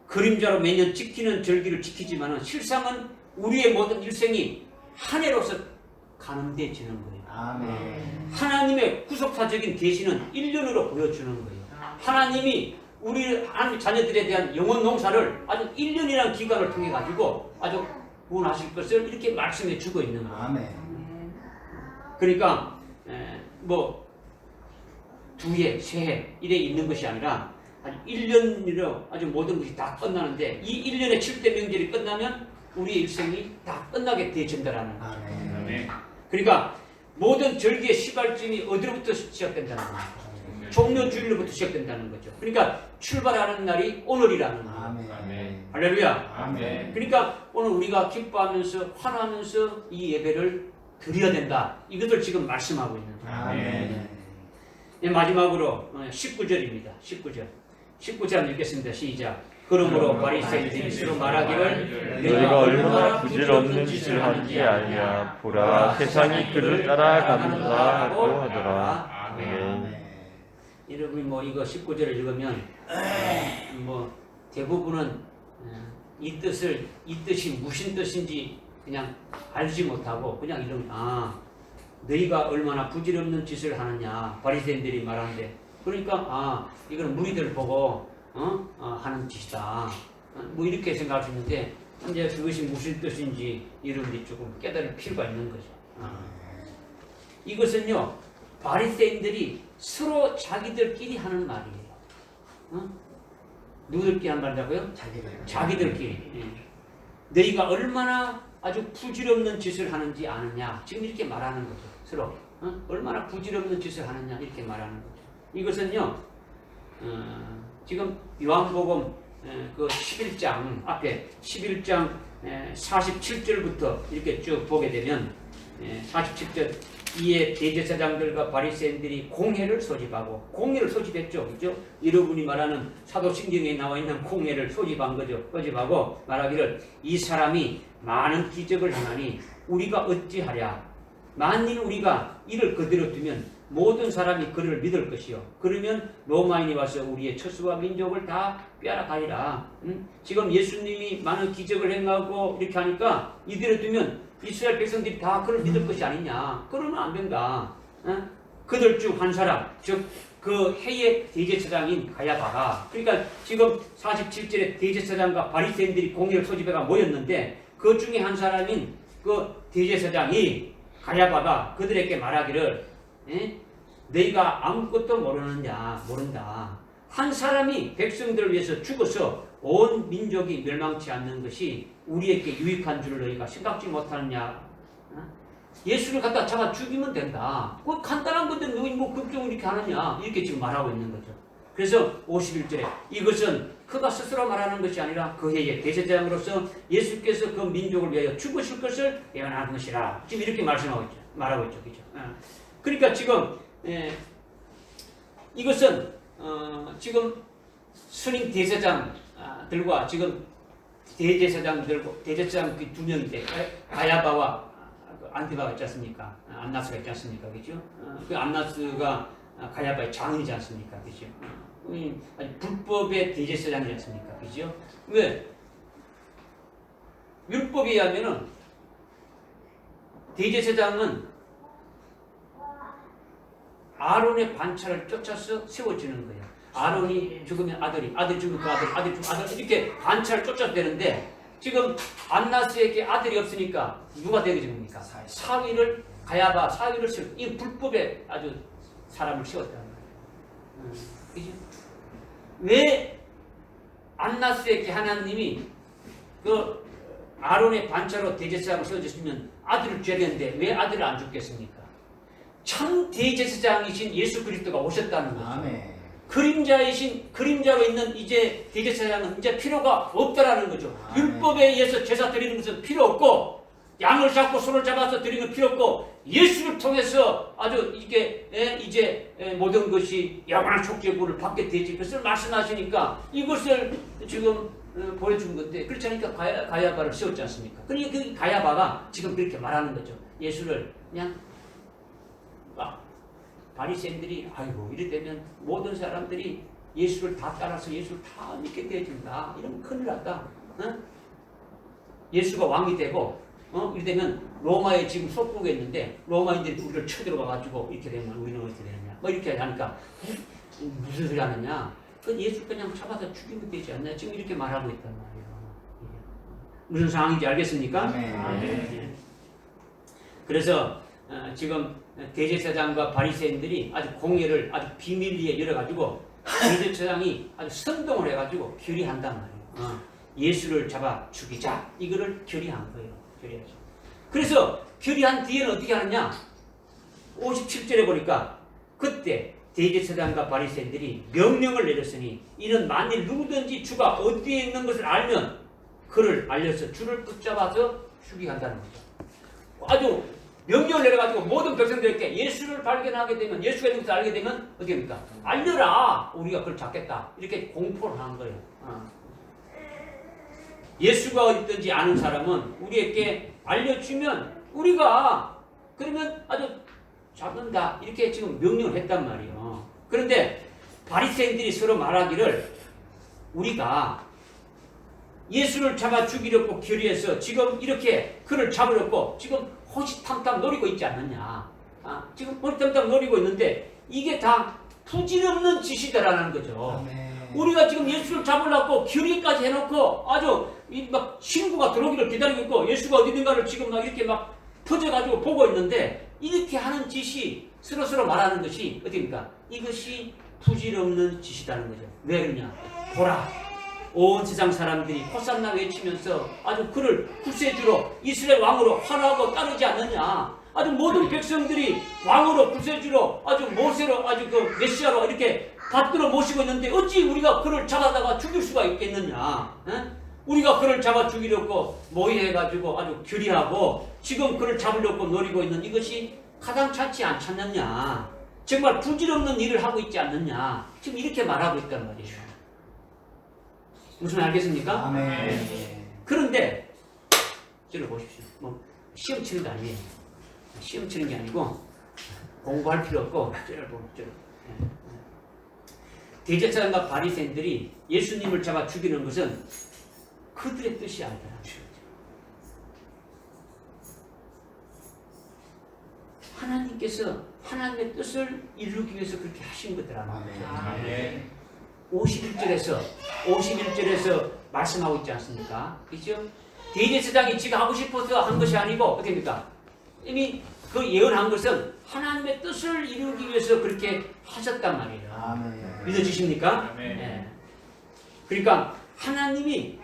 그림자로 매년 지키는 절기를 지키지만은 실상은 우리의 모든 일생이 한 해로서 가늠되어지는 거예요. 아멘. 하나님의 구속사적인 계시는 1년으로 보여주는 거예요. 하나님이 우리 하나님 자녀들에 대한 영혼 농사를 아주 1년이라는 기간을 통해 가지고 아주 구원하실 것을 이렇게 말씀해 주고 있는 거예요. 아멘. 그러니까 뭐 2해, 3해 이래 있는 것이 아니라 아주 1년으로 아주 모든 것이 다 끝나는데 이 1년의 7대 명절이 끝나면 우리의 일생이 다 끝나게 되어진다라는 거예요. 아멘. 아멘. 그러니까 모든 절기의 시발점이 어디로부터 시작된다는 거예요. 종려주일로부터 시작된다는 거죠. 그러니까 출발하는 날이 오늘이라는 거예요. 아멘. 할렐루야. 아멘. 그러니까 오늘 우리가 기뻐하면서 환호하면서 이 예배를 드려야 된다. 이것을 지금 말씀하고 있는 거예요. 아멘. 네, 마지막으로 19절입니다. 19절 읽겠습니다. 시작. 그러므로 바리새인들이 서로 말하기를 너희가 얼마나 부질없는 짓을 하는지 알랴. 보라, 세상이 그를 따라간다고 하더라. 아멘. 여러분이 뭐 이거 19절을 읽으면 뭐 대부분은 이 뜻이 무슨 뜻인지 그냥 알지 못하고 그냥 이러면 너희가 얼마나 부질없는 짓을 하느냐 바리새인들이 말하는데 그러니까 이거는 무리들 보고 하는 짓이다 뭐 이렇게 생각할 수 있는데 이제 그것이 무슨 뜻인지 여러분들이 조금 깨달을 필요가 있는 거죠. 이것은요 바리새인들이 서로 자기들끼리 하는 말이에요. 누구들끼리 하는 말이라고요? 자기들끼리. 너희가 얼마나 아주 부질없는 짓을 하는지 아느냐. 지금 이렇게 말하는 거죠. 서로. 얼마나 부질없는 짓을 하느냐. 이렇게 말하는 거죠. 이것은요, 지금 요한복음 그 11장 앞에 11장 47절부터 이렇게 쭉 보게 되면 47절 이에 대제사장들과 바리새인들이 공회를 소집하고 공회를 소집했죠. 그죠? 여러분이 말하는 사도신경에 나와 있는 공회를 소집한 거죠. 소집하고 말하기를 이 사람이 많은 기적을 하나니 우리가 어찌하랴 만일 우리가 이를 그대로 두면 모든 사람이 그를 믿을 것이요. 그러면 로마인이 와서 우리의 처수와 민족을 다 빼앗아가리라. 지금 예수님이 많은 기적을 행하고 이렇게 하니까 이대로 두면 이스라엘 백성들이 다 그를 믿을 것이 아니냐. 그러면 안 된다. 그들 중 한 사람, 즉 그 해의 대제사장인 가야바가, 그러니까 지금 47절에 대제사장과 바리새인들이 공의를 소집해가 모였는데 그 중에 한 사람인 그 대제사장이 가야바가 그들에게 말하기를 너희가 아무것도 모른다. 한 사람이 백성들을 위해서 죽어서 온 민족이 멸망치 않는 것이 우리에게 유익한 줄을 너희가 생각지 못하느냐. 예수를 갖다 잡아 죽이면 된다. 그 간단한 건데 너희 뭐 걱정을 이렇게 하느냐. 이렇게 지금 말하고 있는 거죠. 그래서 51절에 이것은 그가 스스로 말하는 것이 아니라 그 해의 대제사장으로서 예수께서 그 민족을 위하여 죽으실 것을 예언하는 것이라. 지금 이렇게 말하고 있죠. 그죠? 그러니까 지금 이것은 지금 스님 대제사장들과 지금 대제사장 그 두 명인데 가야바와 안티바가 있지 않습니까? 안나스가 있지 않습니까? 그죠? 그 안나스가 가야바의 장인이지 않습니까? 그죠? 불법의 대제사장이지 않습니까? 그죠? 왜? 율법에 의하면은 대제사장은 아론의 반차를 쫓아서 세워지는 거예요. 아론이 죽으면 아들이 죽으면 그 아들이 죽으면 아들 이렇게 반차를 쫓아야 되는데 지금 안나스에게 아들이 없으니까 누가 되게 됩니까? 사위를 가야바 사위를 세워 이 불법에 아주 사람을 세웠다는 거예요. 그죠? 왜 안나스에게 하나님이 그 아론의 반차로 대제사장을 세워줬으면 아들을 줘야 되는데 왜 아들을 안 줬겠습니까? 참 대제사장이신 예수 그리스도가 오셨다는 거죠. 아멘. 그림자로 있는 이제 대제사장은 이제 필요가 없다라는 거죠. 율법에 의해서 제사 드리는 것은 필요 없고 양을 잡고 소를 잡아서 드리는 건 필요 없고 예수를 통해서 아주 이게 이제 모든 것이 영원한 촉제구를 받게 되지. 그것을 말씀하시니까 이것을 지금 보여준 건데 그렇지 않으니까 가야바를 세웠지 않습니까? 그러니까 그 가야바가 지금 그렇게 말하는 거죠. 예수를 그냥 바리새인들이 아이고 이래 되면 모든 사람들이 예수를 다 따라서 예수를 다 믿게 되어진다. 이러면 큰일 났다. 예수가 왕이 되고 이래 되면 로마에 지금 속국에 있는데 로마인들이 우리를 쳐들어가가지고 이렇게 되면 우리는 어떻게 되느냐. 뭐 이렇게 하니까 무슨 소리 하느냐. 그 예수 그냥 잡아서 죽이면 되지 않냐. 지금 이렇게 말하고 있단 말이에요. 무슨 상황인지 알겠습니까? 네. 그래서 지금 대제사장과 바리새인들이 아주 공회를 아주 비밀리에 열어가지고 대제사장이 아주 선동을 해가지고 결의한단 말이에요. 예수를 잡아 죽이자 이거를 결의한 거예요. 결의하죠. 그래서 결의한 뒤에는 어떻게 하느냐? 57절에 보니까 그때 대제사장과 바리새인들이 명령을 내렸으니 이는 만일 누구든지 주가 어디에 있는 것을 알면 그를 알려서 주를 붙잡아서 죽이게 한다는 거죠. 아주 명령을 내려가지고 모든 백성들에게 예수를 발견하게 되면 예수가 있는 것을 알게 되면 어떻게 합니까? 알려라. 우리가 그걸 잡겠다. 이렇게 공포를 하는 거예요. 예수가 어디든지 아는 사람은 우리에게 알려주면 우리가 그러면 아주 잡는다. 이렇게 지금 명령을 했단 말이에요. 그런데 바리새인들이 서로 말하기를 우리가 예수를 잡아 죽이려고 결의해서 지금 이렇게 그를 잡으려고 지금 호시탐탐 노리고 있지 않느냐. 지금 호시탐탐 노리고 있는데 이게 다 부질없는 짓이다라는 거죠. 우리가 지금 예수를 잡으려고 결의까지 해놓고 아주 막 신고가 들어오기를 기다리고 있고 예수가 어디 있는가를 지금 막 이렇게 막 퍼져가지고 보고 있는데 이렇게 하는 짓이 서로 말하는 것이 어디입니까? 이것이 부질없는 짓이라는 거죠. 왜 그러냐? 보라. 온 세상 사람들이 호산나 외치면서 아주 그를 구세주로 이스라엘 왕으로 환호하고 따르지 않느냐. 아주 모든 백성들이 왕으로 구세주로 아주 모세로 아주 그 메시아로 이렇게 받들어 모시고 있는데 어찌 우리가 그를 잡아다가 죽일 수가 있겠느냐. 우리가 그를 잡아 죽이려고 모의해가지고 아주 결의하고 지금 그를 잡으려고 노리고 있는 이것이 가당찮지 않겠느냐. 정말 부질없는 일을 하고 있지 않느냐. 지금 이렇게 말하고 있단 말이에요. 무슨 말 알겠습니까? 아멘. 그런데 저를 보십시오. 뭐 시험 치는 거 아니에요. 시험 치는 게 아니고 공부할 필요 없고 쩔고 쩔. 대제사장과 바리새인들이 예수님을 잡아 죽이는 것은 그들의 뜻이 아니라 하나님께서 하나님의 뜻을 이루기 위해서 그렇게 하신 거더라고요. 아멘. 51절에서 말씀하고 있지 않습니까? 그렇죠? 대제사장이 지가 하고 싶어서 한 것이 아니고 어떻습니까? 이미 그 예언한 것은 하나님의 뜻을 이루기 위해서 그렇게 하셨단 말이에요. 아멘. 믿어지십니까? 아멘. 네. 그러니까 하나님이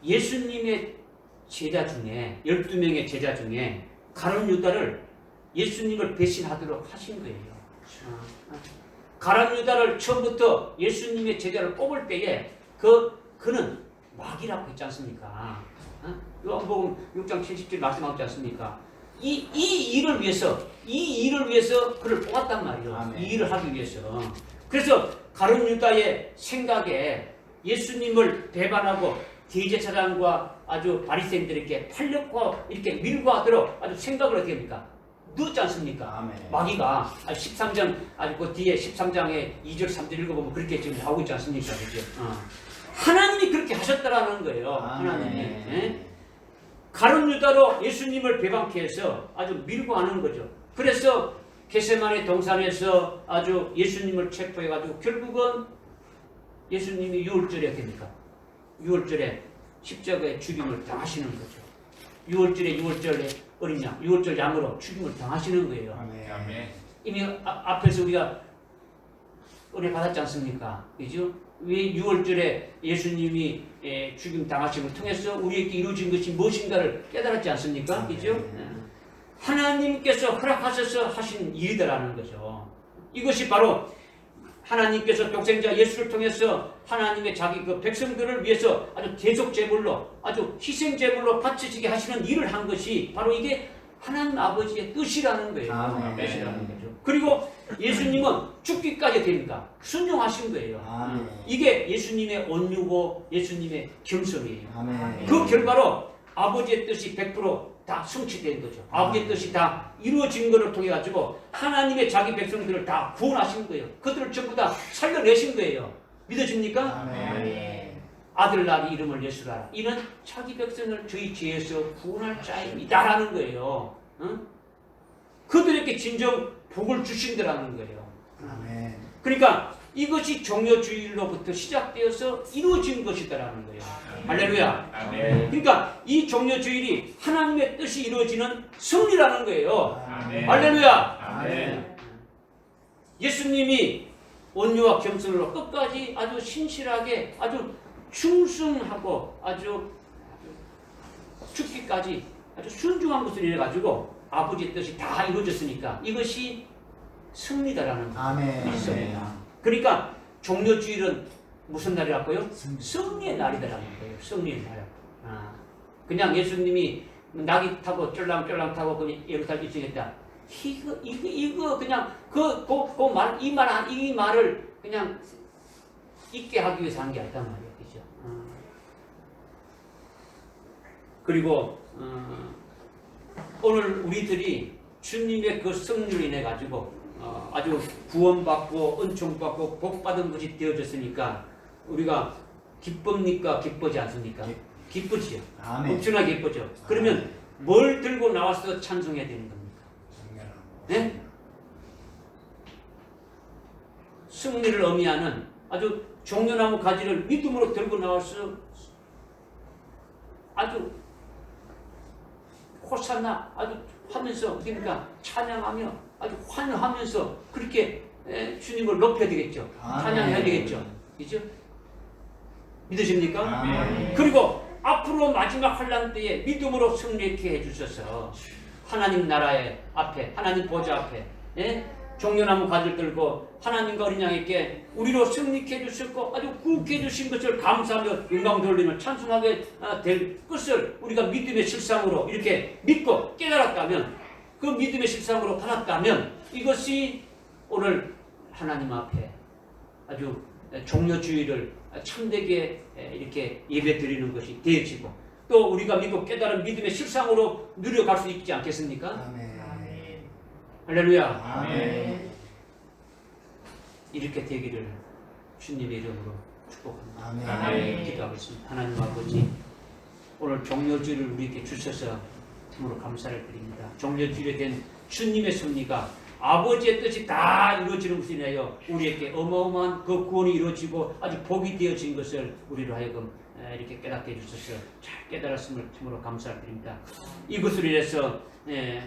예수님의 제자 중에 12명의 제자 중에 가룟 유다를 예수님을 배신하도록 하신 거예요. 가룟 유다를 처음부터 예수님의 제자를 뽑을 때에 그는 마귀라고 했지 않습니까? 요한복음 6장 70절 말씀하지 않습니까? 이 일을 위해서 그를 뽑았단 말이에요. 아멘. 이 일을 하기 위해서. 그래서 가룟 유다의 생각에 예수님을 배반하고 대제사장과 아주 바리새인들에게 팔려고 이렇게 밀고 하도록 아주 생각을 어떻게 합니까? 넣었지 않습니까? 아멘. 마귀가 13장 아주 그 뒤에 13장에 2절 3절 읽어보면 그렇게 지금 나오고 있지 않습니까? 그죠? 하나님이 그렇게 하셨다라는 거예요. 하나님이. 예? 가룟 유다로 예수님을 배반케 해서 아주 밀고 하는 거죠. 그래서 겟세마네 동산에서 아주 예수님을 체포해가지고 결국은 예수님이 6월절에 됩니까? 6월절에 십자가의 죽임을 당하시는 거죠. 6월절에 어린 양, 6월절 양으로 죽임을 당하시는 거예요. 아멘. 이미 앞에서 우리가 은혜 받았지 않습니까? 그죠? 왜 6월절에 예수님이 죽임 당하심을 통해서 우리에게 이루어진 것이 무엇인가를 깨달았지 않습니까? 그죠? 하나님께서 허락하셔서 하신 일이다라는 거죠. 이것이 바로 하나님께서 독생자 예수를 통해서 하나님의 자기 그 백성들을 위해서 아주 대속 제물로 아주 희생 제물로 바쳐지게 하시는 일을 한 것이 바로 이게 하나님 아버지의 뜻이라는 거예요. 아멘. 뜻이라는 거죠. 그리고 예수님은 죽기까지 되니까 순종하신 거예요. 아멘. 이게 예수님의 온유고 예수님의 겸손이에요. 아멘. 그 결과로 아버지의 뜻이 100%다 성취된 거죠. 아버지의 뜻이 다 이루어진 것을 통해 가지고 하나님의 자기 백성들을 다 구원하신 거예요. 그들을 전부 다 살려내신 거예요. 믿어집니까? 아멘. 아들나리 이름을 예수라. 이는 자기 백성을 저희 죄에서 구원할 자입니다라는 거예요. 응? 그들에게 진정 복을 주신다라는 거예요. 아멘. 그러니까 이것이 종려주일로부터 시작되어서 이루어진 것이다라는 거예요. 할렐루야. 아멘. 그러니까 이 종려주일이 하나님의 뜻이 이루어지는 승리라는 거예요. 아멘. 할렐루야. 아멘. 예수님이 온유와 겸손으로 끝까지 아주 신실하게 아주 충성하고 아주 죽기까지 아주 순종한 것을 인해 가지고 아버지의 뜻이 다 이루어졌으니까 이것이 승리다라는 거예요. 아멘. 그러니까 종려주일은 무슨 날이라고요? 승리의 날이다라는 거예요. 승리의 날. 그냥 예수님이 낙이 타고 쫄랑쫄랑 타고 그냥 예루살렘 입성했다. 이거 그냥 이 말을 그냥 잊게 하기 위해서 한 게 아니단 말이에요. 그죠? 그리고 오늘 우리들이 주님의 그 승리로 인해 가지고 아주 구원받고 은총받고 복받은 것이 되어졌으니까 우리가 기쁩니까? 기쁘지 않습니까? 기쁘지요. 아멘. 엄청나게 기쁘죠. 그러면 뭘 들고 나와서 찬송해야 되는 겁니까? 네? 승리를 의미하는 아주 종려나무 가지를 믿음으로 들고 나와서 아주 호산나 아주 하면서 그러니까 찬양하며 아주 환호하면서 그렇게 주님을 높여야 되겠죠. 찬양해야 되겠죠. 그죠? 믿으십니까? 아멘. 그리고 앞으로 마지막 환란 때에 믿음으로 승리케 해주셔서 하나님 나라의 앞에 하나님 보좌 앞에 종려나무 가지를 들고 하나님과 어린 양에게 우리로 승리케 해주셨고 아주 구속해 주신 것을 감사하며 영광 돌리며 찬송하게 될 것을 우리가 믿음의 실상으로 이렇게 믿고 깨달았다면 그 믿음의 실상으로 받았다면 이것이 오늘 하나님 앞에 아주 종려주의를 참되게 이렇게 예배 드리는 것이 되어지고 또 우리가 믿고 깨달은 믿음의 실상으로 누려갈 수 있지 않겠습니까? 아멘. 할렐루야. 아멘. 이렇게 되기를 주님의 이름으로 축복합니다. 아멘. 기도하겠습니다. 하나님 아버지, 오늘 종료주일을 우리에게 주셔서 참으로 감사를 드립니다. 종료주일에 된 주님의 섭리가 아버지의 뜻이 다 이루어지는 것을 인하여 우리에게 어마어마한 그 구원이 이루어지고 아주 복이 되어진 것을 우리로 하여금 이렇게 깨닫게 해주셔서 잘 깨달았음을 참으로 감사를 드립니다. 이것으로 인해서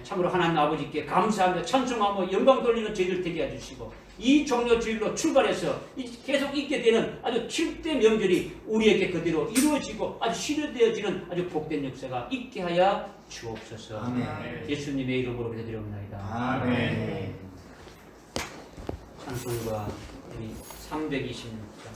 참으로 하나님 아버지께 감사하며 찬송하며 영광 돌리는 저희들 되게 해주시고 이 종료주일로 출발해서 계속 있게 되는 아주 7대 명절이 우리에게 그대로 이루어지고 아주 실현되어지는 아주 복된 역사가 있게 하여 주옵소서. 아멘. 예수님의 이름으로 기도드리옵나이다. 아멘. 찬송과 320자